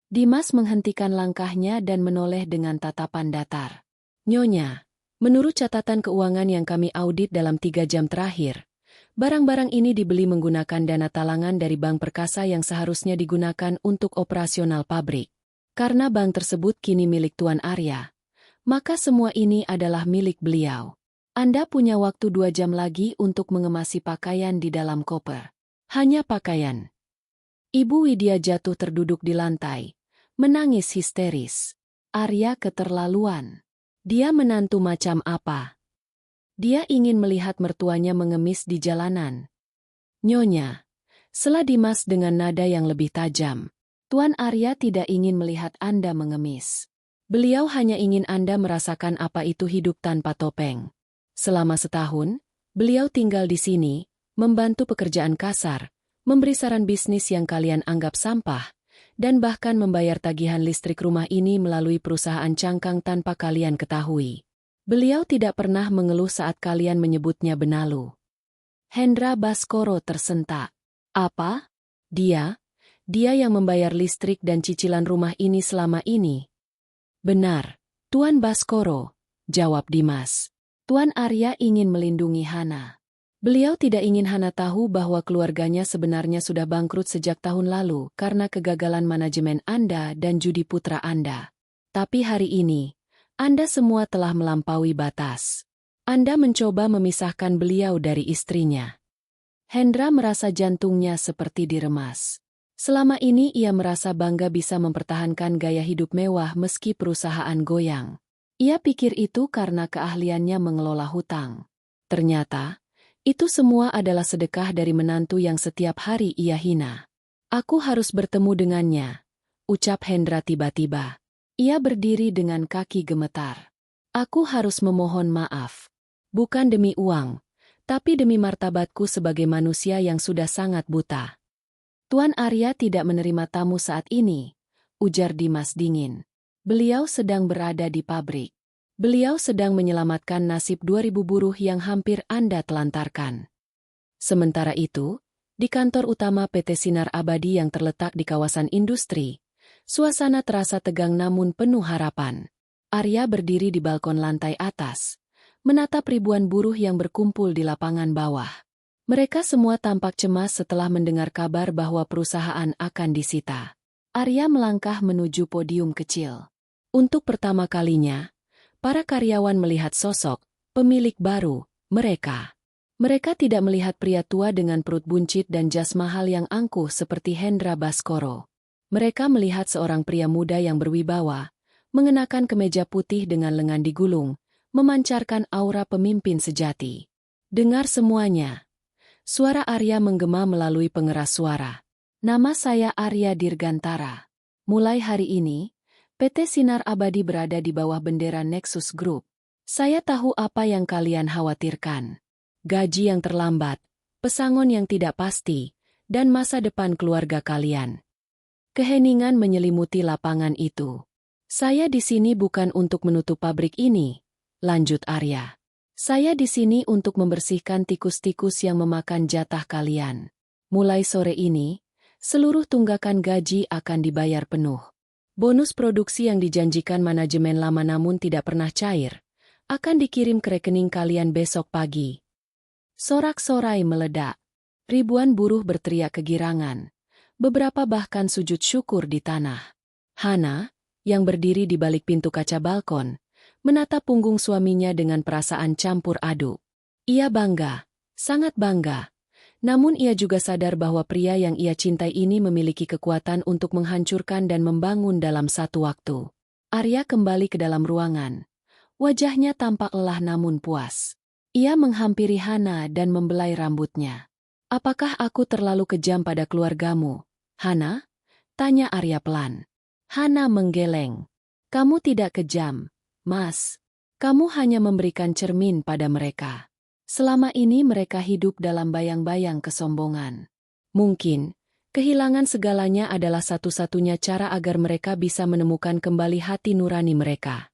Dimas menghentikan langkahnya dan menoleh dengan tatapan datar. Nyonya, menurut catatan keuangan yang kami audit dalam 3 jam terakhir, barang-barang ini dibeli menggunakan dana talangan dari bank perkasa yang seharusnya digunakan untuk operasional pabrik. Karena bank tersebut kini milik Tuan Arya, maka semua ini adalah milik beliau. Anda punya waktu 2 jam lagi untuk mengemasi pakaian di dalam koper. Hanya pakaian. Ibu Widya jatuh terduduk di lantai, menangis histeris. Arya keterlaluan. Dia menantu macam apa? Dia ingin melihat mertuanya mengemis di jalanan. Nyonya, sela Dimas dengan nada yang lebih tajam. Tuan Arya tidak ingin melihat Anda mengemis. Beliau hanya ingin Anda merasakan apa itu hidup tanpa topeng. Selama setahun, beliau tinggal di sini, membantu pekerjaan kasar, memberi saran bisnis yang kalian anggap sampah, dan bahkan membayar tagihan listrik rumah ini melalui perusahaan cangkang tanpa kalian ketahui. Beliau tidak pernah mengeluh saat kalian menyebutnya benalu. Hendra Baskoro tersentak. Apa? Dia yang membayar listrik dan cicilan rumah ini selama ini. Benar, Tuan Baskoro, jawab Dimas. Tuan Arya ingin melindungi Hana. Beliau tidak ingin Hana tahu bahwa keluarganya sebenarnya sudah bangkrut sejak tahun lalu karena kegagalan manajemen Anda dan judi putra Anda. Tapi hari ini, Anda semua telah melampaui batas. Anda mencoba memisahkan beliau dari istrinya. Hendra merasa jantungnya seperti diremas. Selama ini ia merasa bangga bisa mempertahankan gaya hidup mewah meski perusahaan goyang. Ia pikir itu karena keahliannya mengelola hutang. Ternyata, itu semua adalah sedekah dari menantu yang setiap hari ia hina. Aku harus bertemu dengannya, ucap Hendra tiba-tiba. Ia berdiri dengan kaki gemetar. Aku harus memohon maaf. Bukan demi uang, tapi demi martabatku sebagai manusia yang sudah sangat buta. Tuan Arya tidak menerima tamu saat ini, ujar Dimas dingin. Beliau sedang berada di pabrik. Beliau sedang menyelamatkan nasib 2.000 buruh yang hampir Anda telantarkan. Sementara itu, di kantor utama PT Sinar Abadi yang terletak di kawasan industri, suasana terasa tegang namun penuh harapan. Arya berdiri di balkon lantai atas, menatap ribuan buruh yang berkumpul di lapangan bawah. Mereka semua tampak cemas setelah mendengar kabar bahwa perusahaan akan disita. Arya melangkah menuju podium kecil. Untuk pertama kalinya, para karyawan melihat sosok pemilik baru mereka. Mereka tidak melihat pria tua dengan perut buncit dan jas mahal yang angkuh seperti Hendra Baskoro. Mereka melihat seorang pria muda yang berwibawa, mengenakan kemeja putih dengan lengan digulung, memancarkan aura pemimpin sejati. Dengar semuanya. Suara Arya menggema melalui pengeras suara. Nama saya Arya Dirgantara. Mulai hari ini, PT Sinar Abadi berada di bawah bendera Nexus Group. Saya tahu apa yang kalian khawatirkan. Gaji yang terlambat, pesangon yang tidak pasti, dan masa depan keluarga kalian. Keheningan menyelimuti lapangan itu. Saya di sini bukan untuk menutup pabrik ini, lanjut Arya. Saya di sini untuk membersihkan tikus-tikus yang memakan jatah kalian. Mulai sore ini, seluruh tunggakan gaji akan dibayar penuh. Bonus produksi yang dijanjikan manajemen lama namun tidak pernah cair, akan dikirim ke rekening kalian besok pagi. Sorak-sorai meledak. Ribuan buruh berteriak kegirangan. Beberapa bahkan sujud syukur di tanah. Hana, yang berdiri di balik pintu kaca balkon, menatap punggung suaminya dengan perasaan campur aduk. Ia bangga, sangat bangga. Namun ia juga sadar bahwa pria yang ia cintai ini memiliki kekuatan untuk menghancurkan dan membangun dalam satu waktu. Arya kembali ke dalam ruangan. Wajahnya tampak lelah namun puas. Ia menghampiri Hana dan membelai rambutnya. Apakah aku terlalu kejam pada keluargamu, Hana? Tanya Arya pelan. Hana menggeleng. Kamu tidak kejam, Mas. Kamu hanya memberikan cermin pada mereka. Selama ini mereka hidup dalam bayang-bayang kesombongan. Mungkin, kehilangan segalanya adalah satu-satunya cara agar mereka bisa menemukan kembali hati nurani mereka.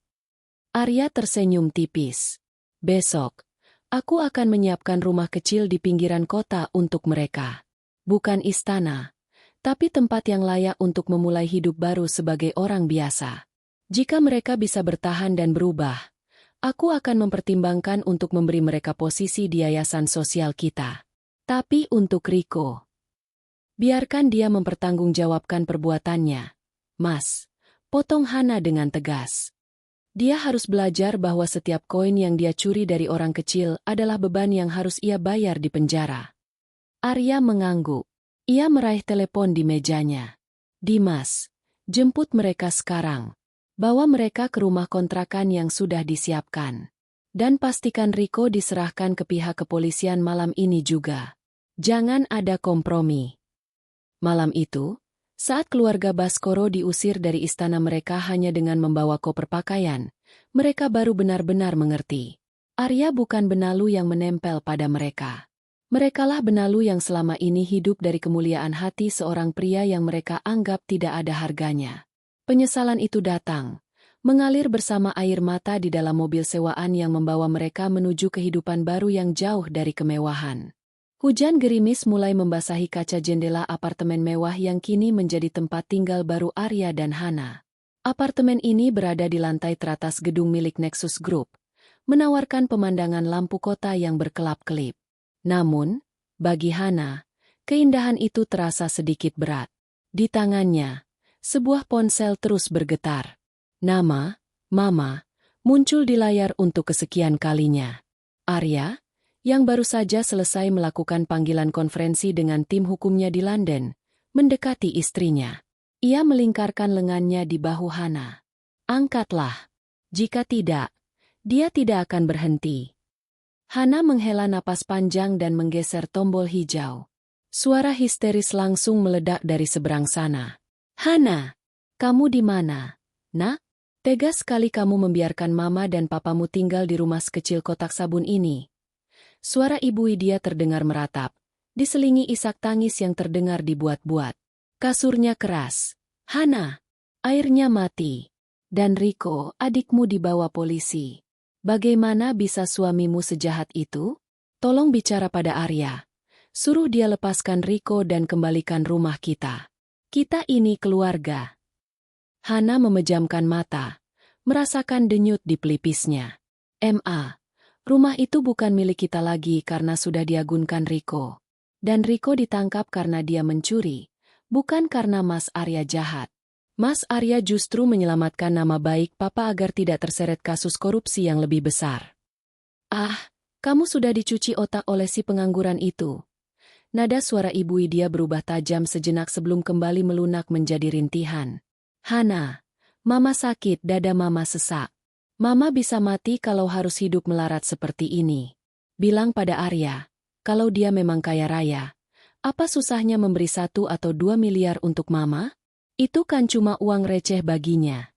Arya tersenyum tipis. Besok, aku akan menyiapkan rumah kecil di pinggiran kota untuk mereka. Bukan istana, tapi tempat yang layak untuk memulai hidup baru sebagai orang biasa. Jika mereka bisa bertahan dan berubah, aku akan mempertimbangkan untuk memberi mereka posisi di yayasan sosial kita. Tapi untuk Riko, biarkan dia mempertanggungjawabkan perbuatannya. Mas, potong Hana dengan tegas. Dia harus belajar bahwa setiap koin yang dia curi dari orang kecil adalah beban yang harus ia bayar di penjara. Arya mengangguk. Ia meraih telepon di mejanya. Dimas, jemput mereka sekarang. Bawa mereka ke rumah kontrakan yang sudah disiapkan. Dan pastikan Riko diserahkan ke pihak kepolisian malam ini juga. Jangan ada kompromi. Malam itu, saat keluarga Baskoro diusir dari istana mereka hanya dengan membawa koper pakaian, mereka baru benar-benar mengerti. Arya bukan benalu yang menempel pada mereka. Merekalah benalu yang selama ini hidup dari kemuliaan hati seorang pria yang mereka anggap tidak ada harganya. Penyesalan itu datang, mengalir bersama air mata di dalam mobil sewaan yang membawa mereka menuju kehidupan baru yang jauh dari kemewahan. Hujan gerimis mulai membasahi kaca jendela apartemen mewah yang kini menjadi tempat tinggal baru Arya dan Hana. Apartemen ini berada di lantai teratas gedung milik Nexus Group, menawarkan pemandangan lampu kota yang berkelap-kelip. Namun, bagi Hana, keindahan itu terasa sedikit berat. Di tangannya, sebuah ponsel terus bergetar. Nama, Mama, muncul di layar untuk kesekian kalinya. Arya, yang baru saja selesai melakukan panggilan konferensi dengan tim hukumnya di London, mendekati istrinya. Ia melingkarkan lengannya di bahu Hana. Angkatlah. Jika tidak, dia tidak akan berhenti. Hana menghela napas panjang dan menggeser tombol hijau. Suara histeris langsung meledak dari seberang sana. Hana, kamu di mana? Nak, tega sekali kamu membiarkan Mama dan Papamu tinggal di rumah sekecil kotak sabun ini. Suara Ibu Widya terdengar meratap, diselingi isak tangis yang terdengar dibuat-buat. Kasurnya keras. Hana, airnya mati. Dan Riko, adikmu dibawa polisi. Bagaimana bisa suamimu sejahat itu? Tolong bicara pada Arya. Suruh dia lepaskan Riko dan kembalikan rumah kita. Kita ini keluarga. Hana memejamkan mata, merasakan denyut di pelipisnya. Rumah itu bukan milik kita lagi karena sudah diagunkan Riko. Dan Riko ditangkap karena dia mencuri, bukan karena Mas Arya jahat. Mas Arya justru menyelamatkan nama baik Papa agar tidak terseret kasus korupsi yang lebih besar. Kamu sudah dicuci otak oleh si pengangguran itu. Nada suara Ibu Widya berubah tajam sejenak sebelum kembali melunak menjadi rintihan. Hana, Mama sakit, dada Mama sesak. Mama bisa mati kalau harus hidup melarat seperti ini. Bilang pada Arya, kalau dia memang kaya raya, apa susahnya memberi 1 atau 2 miliar untuk Mama? Itu kan cuma uang receh baginya.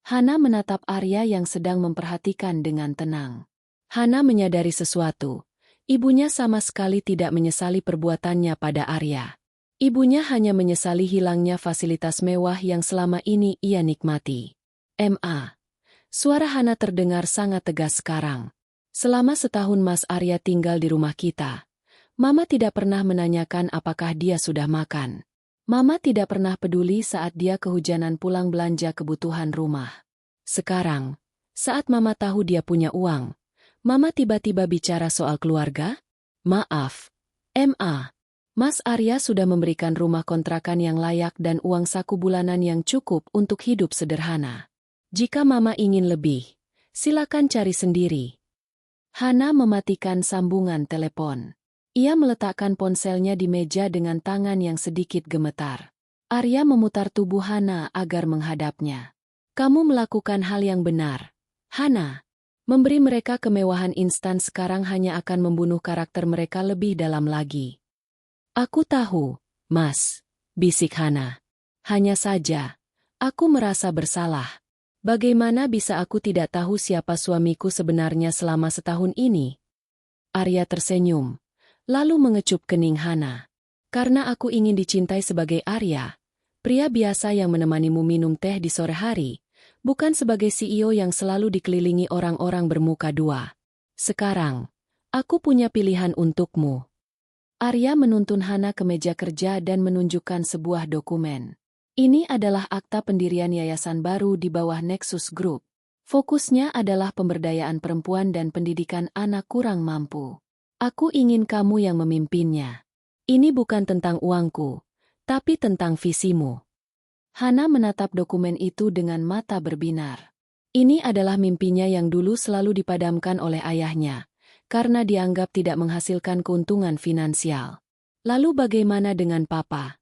Hana menatap Arya yang sedang memperhatikan dengan tenang. Hana menyadari sesuatu. Ibunya sama sekali tidak menyesali perbuatannya pada Arya. Ibunya hanya menyesali hilangnya fasilitas mewah yang selama ini ia nikmati. Ma. Suara Hana terdengar sangat tegas sekarang. Selama setahun Mas Arya tinggal di rumah kita, Mama tidak pernah menanyakan apakah dia sudah makan. Mama tidak pernah peduli saat dia kehujanan pulang belanja kebutuhan rumah. Sekarang, saat Mama tahu dia punya uang, Mama tiba-tiba bicara soal keluarga? Maaf, Ma. Mas Arya sudah memberikan rumah kontrakan yang layak dan uang saku bulanan yang cukup untuk hidup sederhana. Jika Mama ingin lebih, silakan cari sendiri. Hana mematikan sambungan telepon. Ia meletakkan ponselnya di meja dengan tangan yang sedikit gemetar. Arya memutar tubuh Hana agar menghadapnya. Kamu melakukan hal yang benar, Hana. Memberi mereka kemewahan instan sekarang hanya akan membunuh karakter mereka lebih dalam lagi. Aku tahu, Mas, bisik Hana. Hanya saja, aku merasa bersalah. Bagaimana bisa aku tidak tahu siapa suamiku sebenarnya selama setahun ini? Arya tersenyum, lalu mengecup kening Hana. Karena aku ingin dicintai sebagai Arya, pria biasa yang menemanimu minum teh di sore hari, bukan sebagai CEO yang selalu dikelilingi orang-orang bermuka dua. Sekarang, aku punya pilihan untukmu. Arya menuntun Hana ke meja kerja dan menunjukkan sebuah dokumen. Ini adalah akta pendirian yayasan baru di bawah Nexus Group. Fokusnya adalah pemberdayaan perempuan dan pendidikan anak kurang mampu. Aku ingin kamu yang memimpinnya. Ini bukan tentang uangku, tapi tentang visimu. Hana menatap dokumen itu dengan mata berbinar. Ini adalah mimpinya yang dulu selalu dipadamkan oleh ayahnya, karena dianggap tidak menghasilkan keuntungan finansial. Lalu bagaimana dengan Papa?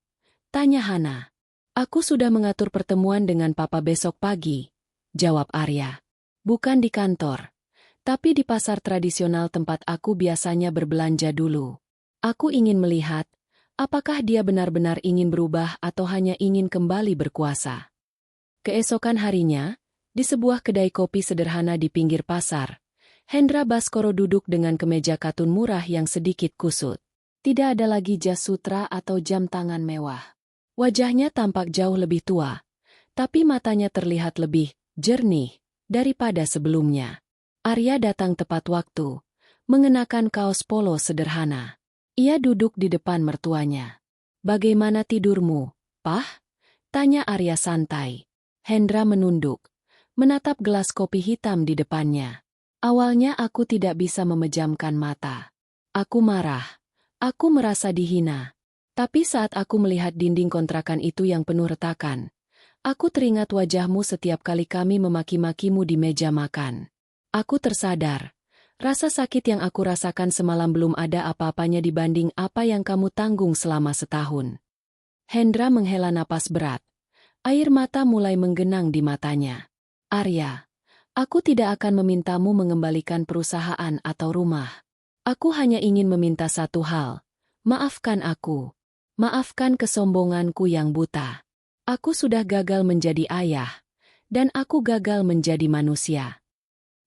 Tanya Hana. Aku sudah mengatur pertemuan dengan Papa besok pagi, jawab Arya. Bukan di kantor, tapi di pasar tradisional tempat aku biasanya berbelanja dulu. Aku ingin melihat, apakah dia benar-benar ingin berubah atau hanya ingin kembali berkuasa. Keesokan harinya, di sebuah kedai kopi sederhana di pinggir pasar, Hendra Baskoro duduk dengan kemeja katun murah yang sedikit kusut. Tidak ada lagi jas sutra atau jam tangan mewah. Wajahnya tampak jauh lebih tua, tapi matanya terlihat lebih jernih daripada sebelumnya. Arya datang tepat waktu, mengenakan kaos polo sederhana. Ia duduk di depan mertuanya. Bagaimana tidurmu, Pah? Tanya Arya santai. Hendra menunduk, menatap gelas kopi hitam di depannya. Awalnya aku tidak bisa memejamkan mata. Aku marah. Aku merasa dihina. Tapi saat aku melihat dinding kontrakan itu yang penuh retakan, aku teringat wajahmu setiap kali kami memaki-makimu di meja makan. Aku tersadar, rasa sakit yang aku rasakan semalam belum ada apa-apanya dibanding apa yang kamu tanggung selama setahun. Hendra menghela napas berat. Air mata mulai menggenang di matanya. Arya, aku tidak akan memintamu mengembalikan perusahaan atau rumah. Aku hanya ingin meminta satu hal. Maafkan aku. Maafkan kesombonganku yang buta. Aku sudah gagal menjadi ayah, dan aku gagal menjadi manusia.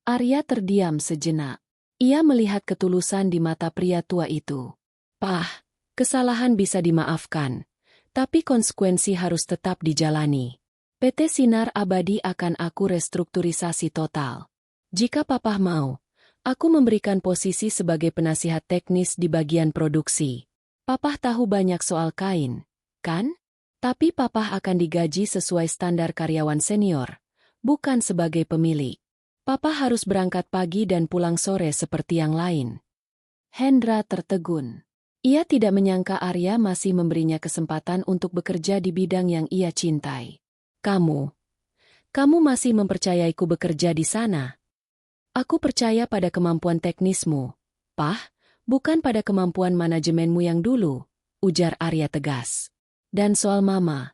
Arya terdiam sejenak. Ia melihat ketulusan di mata pria tua itu. Pah, kesalahan bisa dimaafkan, tapi konsekuensi harus tetap dijalani. PT Sinar Abadi akan aku restrukturisasi total. Jika Papa mau, aku memberikan posisi sebagai penasihat teknis di bagian produksi. Papa tahu banyak soal kain, kan? Tapi Papa akan digaji sesuai standar karyawan senior, bukan sebagai pemilik. Papa harus berangkat pagi dan pulang sore seperti yang lain. Hendra tertegun. Ia tidak menyangka Arya masih memberinya kesempatan untuk bekerja di bidang yang ia cintai. Kamu masih mempercayaiku bekerja di sana? Aku percaya pada kemampuan teknismu, Pah. Bukan pada kemampuan manajemenmu yang dulu, ujar Arya tegas. Dan soal Mama,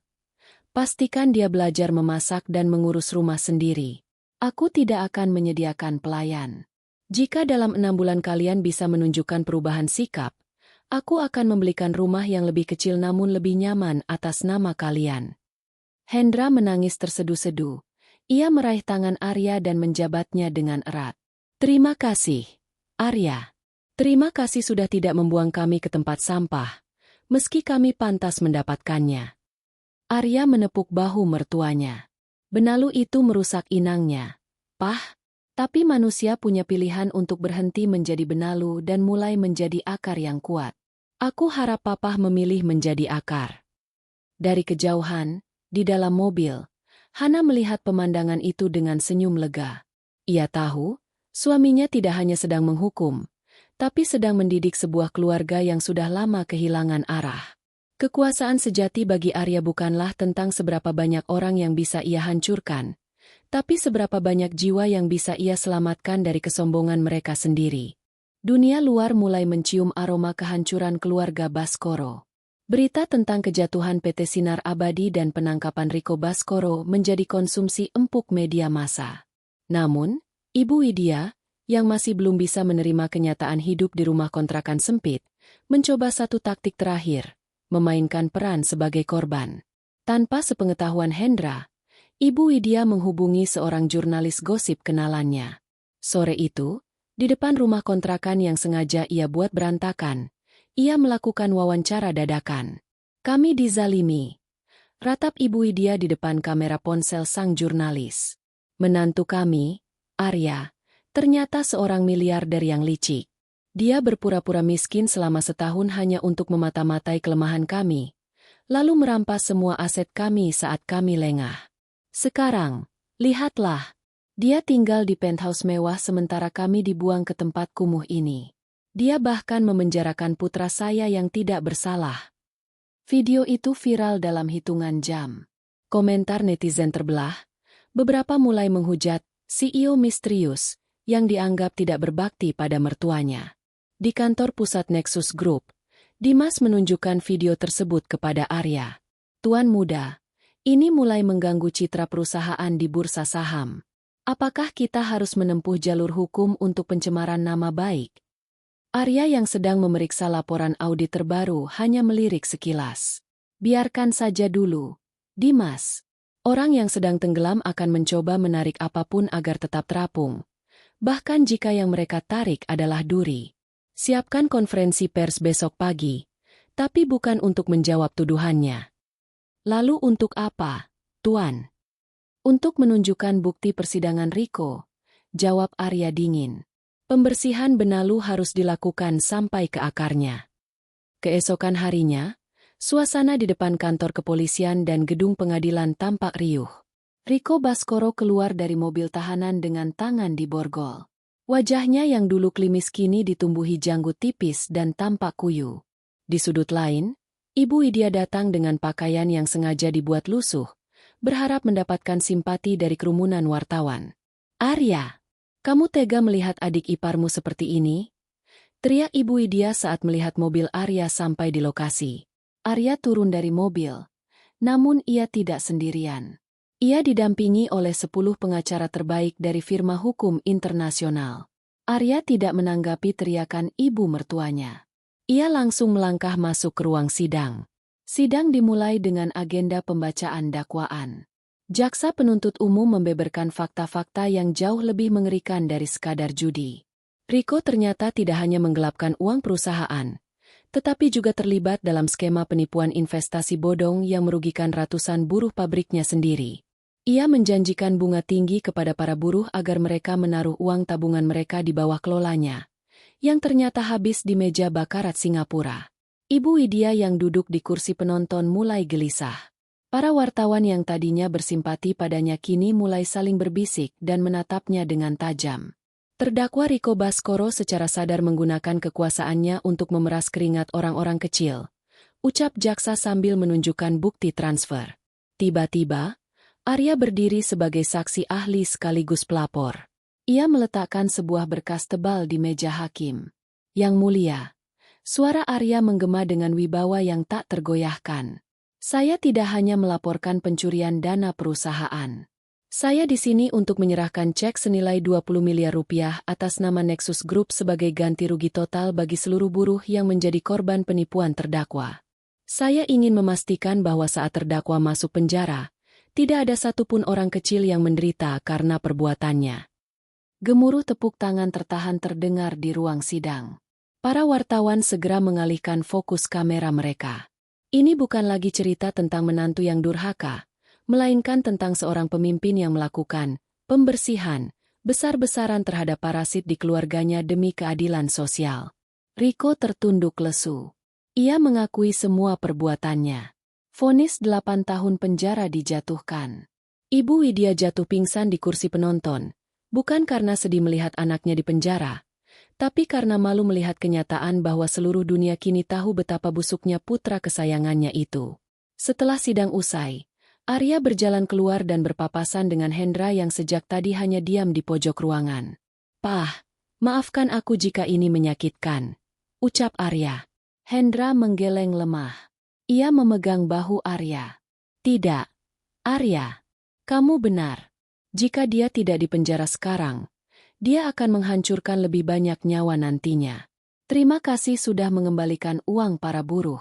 pastikan dia belajar memasak dan mengurus rumah sendiri. Aku tidak akan menyediakan pelayan. Jika dalam 6 bulan kalian bisa menunjukkan perubahan sikap, aku akan membelikan rumah yang lebih kecil namun lebih nyaman atas nama kalian. Hendra menangis tersedu-sedu. Ia meraih tangan Arya dan menjabatnya dengan erat. Terima kasih, Arya. Terima kasih sudah tidak membuang kami ke tempat sampah, meski kami pantas mendapatkannya. Arya menepuk bahu mertuanya. Benalu itu merusak inangnya. Pah, tapi manusia punya pilihan untuk berhenti menjadi benalu dan mulai menjadi akar yang kuat. Aku harap papa memilih menjadi akar. Dari kejauhan, di dalam mobil, Hana melihat pemandangan itu dengan senyum lega. Ia tahu, suaminya tidak hanya sedang menghukum, tapi sedang mendidik sebuah keluarga yang sudah lama kehilangan arah. Kekuasaan sejati bagi Arya bukanlah tentang seberapa banyak orang yang bisa ia hancurkan, tapi seberapa banyak jiwa yang bisa ia selamatkan dari kesombongan mereka sendiri. Dunia luar mulai mencium aroma kehancuran keluarga Baskoro. Berita tentang kejatuhan PT Sinar Abadi dan penangkapan Riko Baskoro menjadi konsumsi empuk media massa. Namun, Ibu Widya, yang masih belum bisa menerima kenyataan hidup di rumah kontrakan sempit, mencoba satu taktik terakhir, memainkan peran sebagai korban. Tanpa sepengetahuan Hendra, Ibu Widya menghubungi seorang jurnalis gosip kenalannya. Sore itu, di depan rumah kontrakan yang sengaja ia buat berantakan, ia melakukan wawancara dadakan. Kami dizalimi, ratap Ibu Widya di depan kamera ponsel sang jurnalis. Menantu kami, Arya, ternyata seorang miliarder yang licik. Dia berpura-pura miskin selama setahun hanya untuk memata-matai kelemahan kami, lalu merampas semua aset kami saat kami lengah. Sekarang, lihatlah, dia tinggal di penthouse mewah sementara kami dibuang ke tempat kumuh ini. Dia bahkan memenjarakan putra saya yang tidak bersalah. Video itu viral dalam hitungan jam. Komentar netizen terbelah, beberapa mulai menghujat CEO misterius yang dianggap tidak berbakti pada mertuanya. Di kantor pusat Nexus Group, Dimas menunjukkan video tersebut kepada Arya. Tuan muda, ini mulai mengganggu citra perusahaan di bursa saham. Apakah kita harus menempuh jalur hukum untuk pencemaran nama baik? Arya yang sedang memeriksa laporan audit terbaru hanya melirik sekilas. Biarkan saja dulu, Dimas. Orang yang sedang tenggelam akan mencoba menarik apapun agar tetap terapung. Bahkan jika yang mereka tarik adalah duri. Siapkan konferensi pers besok pagi, tapi bukan untuk menjawab tuduhannya. Lalu untuk apa, Tuan? Untuk menunjukkan bukti persidangan Riko, jawab Arya dingin. Pembersihan benalu harus dilakukan sampai ke akarnya. Keesokan harinya, suasana di depan kantor kepolisian dan gedung pengadilan tampak riuh. Riko Baskoro keluar dari mobil tahanan dengan tangan diborgol. Wajahnya yang dulu klimis kini ditumbuhi janggut tipis dan tampak kuyu. Di sudut lain, Ibu Widya datang dengan pakaian yang sengaja dibuat lusuh, berharap mendapatkan simpati dari kerumunan wartawan. Arya, kamu tega melihat adik iparmu seperti ini? Teriak Ibu Widya saat melihat mobil Arya sampai di lokasi. Arya turun dari mobil, namun ia tidak sendirian. Ia didampingi oleh 10 pengacara terbaik dari firma hukum internasional. Arya tidak menanggapi teriakan ibu mertuanya. Ia langsung melangkah masuk ke ruang sidang. Sidang dimulai dengan agenda pembacaan dakwaan. Jaksa penuntut umum membeberkan fakta-fakta yang jauh lebih mengerikan dari sekadar judi. Riko ternyata tidak hanya menggelapkan uang perusahaan, tetapi juga terlibat dalam skema penipuan investasi bodong yang merugikan ratusan buruh pabriknya sendiri. Ia menjanjikan bunga tinggi kepada para buruh agar mereka menaruh uang tabungan mereka di bawah kelolanya, yang ternyata habis di meja bakarat Singapura. Ibu Widya yang duduk di kursi penonton mulai gelisah. Para wartawan yang tadinya bersimpati padanya kini mulai saling berbisik dan menatapnya dengan tajam. Terdakwa Riko Baskoro secara sadar menggunakan kekuasaannya untuk memeras keringat orang-orang kecil, ucap jaksa sambil menunjukkan bukti transfer. Tiba-tiba, Arya berdiri sebagai saksi ahli sekaligus pelapor. Ia meletakkan sebuah berkas tebal di meja hakim. Yang mulia, suara Arya menggema dengan wibawa yang tak tergoyahkan. Saya tidak hanya melaporkan pencurian dana perusahaan. Saya di sini untuk menyerahkan cek senilai 20 miliar rupiah atas nama Nexus Group sebagai ganti rugi total bagi seluruh buruh yang menjadi korban penipuan terdakwa. Saya ingin memastikan bahwa saat terdakwa masuk penjara, tidak ada satupun orang kecil yang menderita karena perbuatannya. Gemuruh tepuk tangan tertahan terdengar di ruang sidang. Para wartawan segera mengalihkan fokus kamera mereka. Ini bukan lagi cerita tentang menantu yang durhaka, melainkan tentang seorang pemimpin yang melakukan pembersihan besar-besaran terhadap parasit di keluarganya demi keadilan sosial. Riko tertunduk lesu. Ia mengakui semua perbuatannya. Vonis 8 tahun penjara dijatuhkan. Ibu Widya jatuh pingsan di kursi penonton, bukan karena sedih melihat anaknya di penjara, tapi karena malu melihat kenyataan bahwa seluruh dunia kini tahu betapa busuknya putra kesayangannya itu. Setelah sidang usai, Arya berjalan keluar dan berpapasan dengan Hendra yang sejak tadi hanya diam di pojok ruangan. "Pah, maafkan aku jika ini menyakitkan," ucap Arya. Hendra menggeleng lemah. Ia memegang bahu Arya. "Tidak, Arya. Kamu benar. Jika dia tidak dipenjara sekarang, dia akan menghancurkan lebih banyak nyawa nantinya. Terima kasih sudah mengembalikan uang para buruh.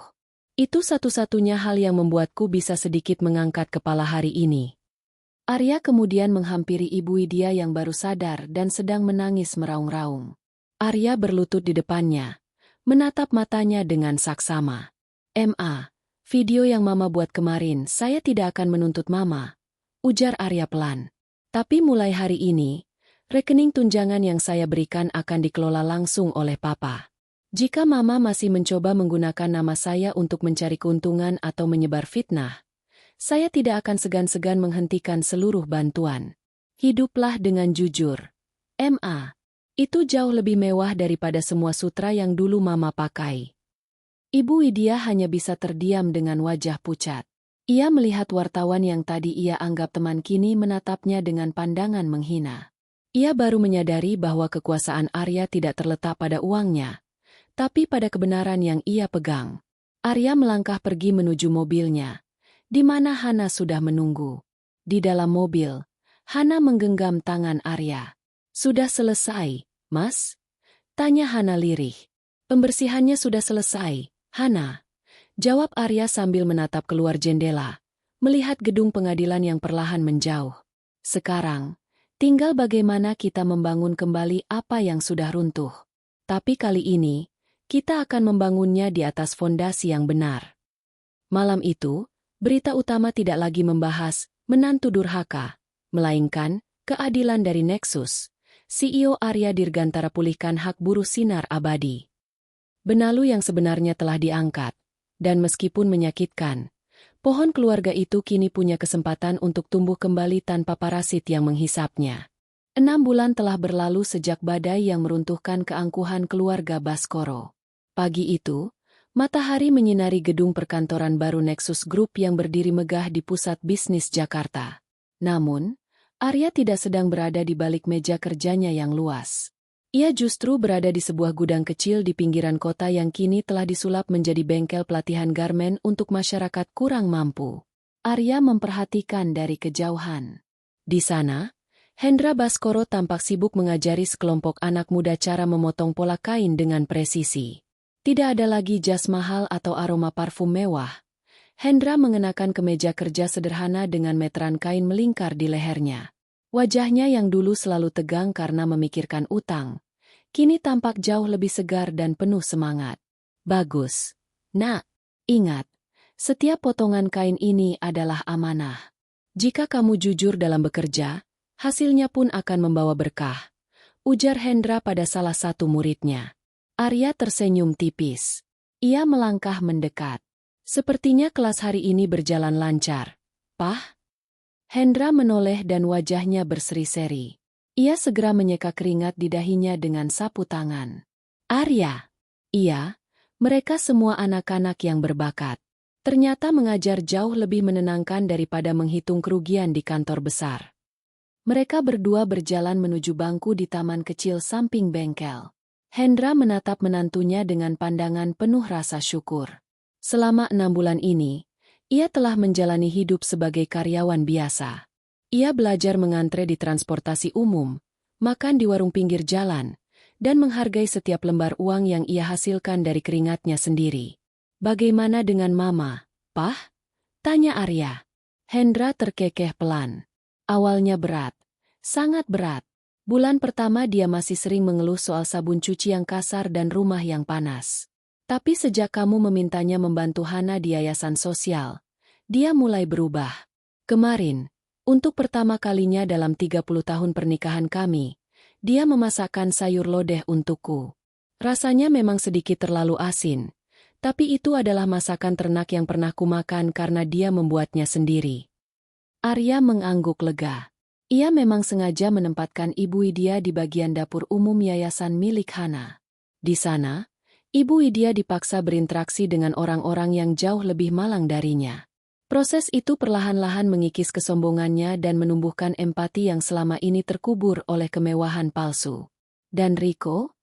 Itu satu-satunya hal yang membuatku bisa sedikit mengangkat kepala hari ini." Arya kemudian menghampiri Ibu Widya yang baru sadar dan sedang menangis meraung-raung. Arya berlutut di depannya, menatap matanya dengan saksama. "Ma, video yang Mama buat kemarin, saya tidak akan menuntut Mama," ujar Arya pelan. "Tapi mulai hari ini, rekening tunjangan yang saya berikan akan dikelola langsung oleh Papa. Jika Mama masih mencoba menggunakan nama saya untuk mencari keuntungan atau menyebar fitnah, saya tidak akan segan-segan menghentikan seluruh bantuan. Hiduplah dengan jujur. Ma, itu jauh lebih mewah daripada semua sutra yang dulu Mama pakai." Ibu Widya hanya bisa terdiam dengan wajah pucat. Ia melihat wartawan yang tadi ia anggap teman kini menatapnya dengan pandangan menghina. Ia baru menyadari bahwa kekuasaan Arya tidak terletak pada uangnya, tapi pada kebenaran yang ia pegang. Arya melangkah pergi menuju mobilnya, di mana Hana sudah menunggu. Di dalam mobil, Hana menggenggam tangan Arya. "Sudah selesai, Mas?" tanya Hana lirih. "Pembersihannya sudah selesai, Hana," jawab Arya sambil menatap keluar jendela, melihat gedung pengadilan yang perlahan menjauh. "Sekarang, tinggal bagaimana kita membangun kembali apa yang sudah runtuh. Tapi kali ini, kita akan membangunnya di atas fondasi yang benar." Malam itu, berita utama tidak lagi membahas menantu durhaka, melainkan keadilan dari Nexus. CEO Arya Dirgantara pulihkan hak buruh sinar abadi. Benalu yang sebenarnya telah diangkat, dan meskipun menyakitkan, pohon keluarga itu kini punya kesempatan untuk tumbuh kembali tanpa parasit yang menghisapnya. 6 bulan telah berlalu sejak badai yang meruntuhkan keangkuhan keluarga Baskoro. Pagi itu, matahari menyinari gedung perkantoran baru Nexus Group yang berdiri megah di pusat bisnis Jakarta. Namun, Arya tidak sedang berada di balik meja kerjanya yang luas. Ia justru berada di sebuah gudang kecil di pinggiran kota yang kini telah disulap menjadi bengkel pelatihan garmen untuk masyarakat kurang mampu. Arya memperhatikan dari kejauhan. Di sana, Hendra Baskoro tampak sibuk mengajari sekelompok anak muda cara memotong pola kain dengan presisi. Tidak ada lagi jas mahal atau aroma parfum mewah. Hendra mengenakan kemeja kerja sederhana dengan meteran kain melingkar di lehernya. Wajahnya yang dulu selalu tegang karena memikirkan utang, kini tampak jauh lebih segar dan penuh semangat. "Bagus, Nak. Ingat, setiap potongan kain ini adalah amanah. Jika kamu jujur dalam bekerja, hasilnya pun akan membawa berkah," ujar Hendra pada salah satu muridnya. Arya tersenyum tipis. Ia melangkah mendekat. "Sepertinya kelas hari ini berjalan lancar, Pah?" Hendra menoleh dan wajahnya berseri-seri. Ia segera menyeka keringat di dahinya dengan sapu tangan. "Arya." "Iya, mereka semua anak-anak yang berbakat. Ternyata mengajar jauh lebih menenangkan daripada menghitung kerugian di kantor besar." Mereka berdua berjalan menuju bangku di taman kecil samping bengkel. Hendra menatap menantunya dengan pandangan penuh rasa syukur. Selama 6 bulan ini, ia telah menjalani hidup sebagai karyawan biasa. Ia belajar mengantre di transportasi umum, makan di warung pinggir jalan, dan menghargai setiap lembar uang yang ia hasilkan dari keringatnya sendiri. Bagaimana dengan Mama, Pah? Tanya Arya. Hendra terkekeh pelan. Awalnya berat, sangat berat. Bulan pertama dia masih sering mengeluh soal sabun cuci yang kasar dan rumah yang panas. Tapi sejak kamu memintanya membantu Hana di yayasan sosial, dia mulai berubah. Kemarin, untuk pertama kalinya dalam 30 tahun pernikahan kami, dia memasakkan sayur lodeh untukku. Rasanya memang sedikit terlalu asin, tapi itu adalah masakan ternak yang pernah kumakan karena dia membuatnya sendiri. Arya mengangguk lega. Ia memang sengaja menempatkan Ibu Widya di bagian dapur umum yayasan milik Hana. Di sana, Ibu Widya dipaksa berinteraksi dengan orang-orang yang jauh lebih malang darinya. Proses itu perlahan-lahan mengikis kesombongannya dan menumbuhkan empati yang selama ini terkubur oleh kemewahan palsu. Dan Riko?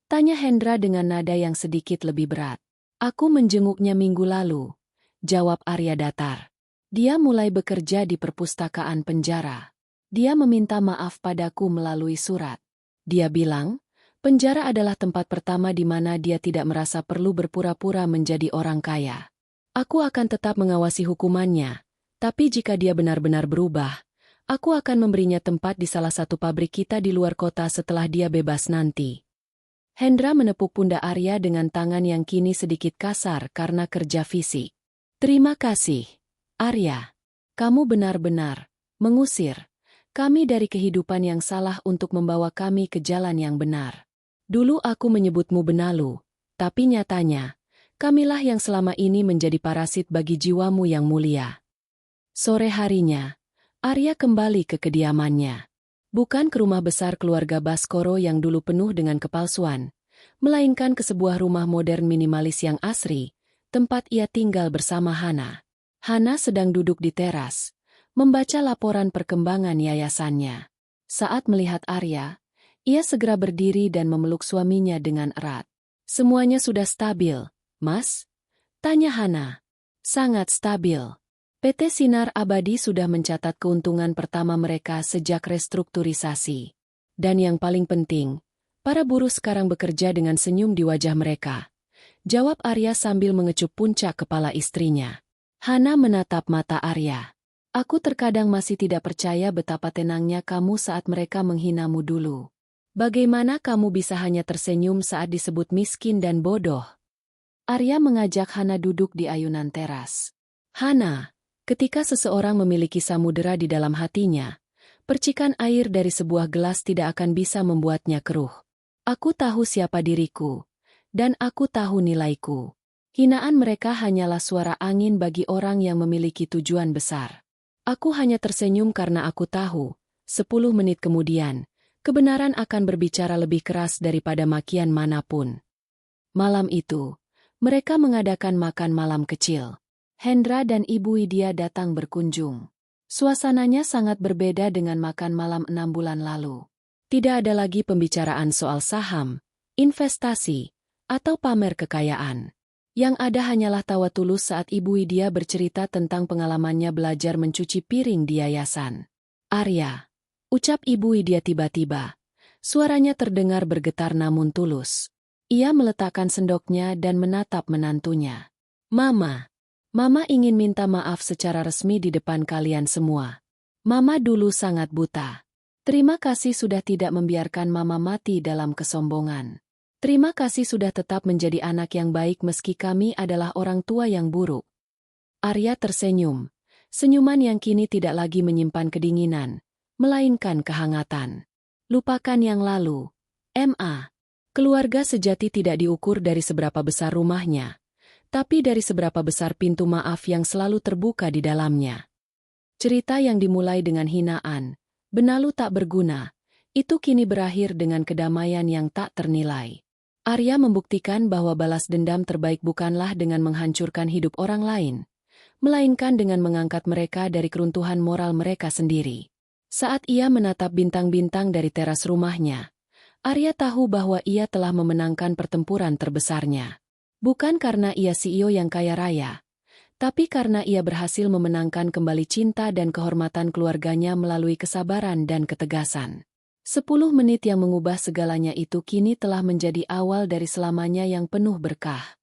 Tanya Hendra dengan nada yang sedikit lebih berat. Aku menjenguknya minggu lalu, jawab Arya datar. Dia mulai bekerja di perpustakaan penjara. Dia meminta maaf padaku melalui surat. Dia bilang, penjara adalah tempat pertama di mana dia tidak merasa perlu berpura-pura menjadi orang kaya. Aku akan tetap mengawasi hukumannya, tapi jika dia benar-benar berubah, aku akan memberinya tempat di salah satu pabrik kita di luar kota setelah dia bebas nanti. Hendra menepuk pundak Arya dengan tangan yang kini sedikit kasar karena kerja fisik. Terima kasih, Arya. Kamu benar-benar mengusir kami dari kehidupan yang salah untuk membawa kami ke jalan yang benar. Dulu aku menyebutmu benalu, tapi nyatanya, kamilah yang selama ini menjadi parasit bagi jiwamu yang mulia. Sore harinya, Arya kembali ke kediamannya. Bukan ke rumah besar keluarga Baskoro yang dulu penuh dengan kepalsuan, melainkan ke sebuah rumah modern minimalis yang asri, tempat ia tinggal bersama Hana. Hana sedang duduk di teras, membaca laporan perkembangan yayasannya. Saat melihat Arya, ia segera berdiri dan memeluk suaminya dengan erat. Semuanya sudah stabil, Mas? Tanya Hana. Sangat stabil. PT Sinar Abadi sudah mencatat keuntungan pertama mereka sejak restrukturisasi. Dan yang paling penting, para buruh sekarang bekerja dengan senyum di wajah mereka. Jawab Arya sambil mengecup puncak kepala istrinya. Hana menatap mata Arya. Aku terkadang masih tidak percaya betapa tenangnya kamu saat mereka menghinamu dulu. Bagaimana kamu bisa hanya tersenyum saat disebut miskin dan bodoh? Arya mengajak Hana duduk di ayunan teras. Hana, ketika seseorang memiliki samudera di dalam hatinya, percikan air dari sebuah gelas tidak akan bisa membuatnya keruh. Aku tahu siapa diriku, dan aku tahu nilaiku. Hinaan mereka hanyalah suara angin bagi orang yang memiliki tujuan besar. Aku hanya tersenyum karena aku tahu, 10 menit kemudian, kebenaran akan berbicara lebih keras daripada makian manapun. Malam itu, mereka mengadakan makan malam kecil. Hendra dan Ibu Widya datang berkunjung. Suasananya sangat berbeda dengan makan malam 6 bulan lalu. Tidak ada lagi pembicaraan soal saham, investasi, atau pamer kekayaan. Yang ada hanyalah tawa tulus saat Ibu Widya bercerita tentang pengalamannya belajar mencuci piring di yayasan. Arya, ucap Ibu Widya tiba-tiba. Suaranya terdengar bergetar namun tulus. Ia meletakkan sendoknya dan menatap menantunya. Mama ingin minta maaf secara resmi di depan kalian semua. Mama dulu sangat buta. Terima kasih sudah tidak membiarkan Mama mati dalam kesombongan. Terima kasih sudah tetap menjadi anak yang baik meski kami adalah orang tua yang buruk. Arya tersenyum, senyuman yang kini tidak lagi menyimpan kedinginan, melainkan kehangatan. Lupakan yang lalu. Ma. Keluarga sejati tidak diukur dari seberapa besar rumahnya, tapi dari seberapa besar pintu maaf yang selalu terbuka di dalamnya. Cerita yang dimulai dengan hinaan, benalu tak berguna, itu kini berakhir dengan kedamaian yang tak ternilai. Arya membuktikan bahwa balas dendam terbaik bukanlah dengan menghancurkan hidup orang lain, melainkan dengan mengangkat mereka dari keruntuhan moral mereka sendiri. Saat ia menatap bintang-bintang dari teras rumahnya, Arya tahu bahwa ia telah memenangkan pertempuran terbesarnya. Bukan karena ia CEO yang kaya raya, Tapi karena ia berhasil memenangkan kembali cinta dan kehormatan keluarganya melalui kesabaran dan ketegasan. 10 menit yang mengubah segalanya itu kini telah menjadi awal dari selamanya yang penuh berkah.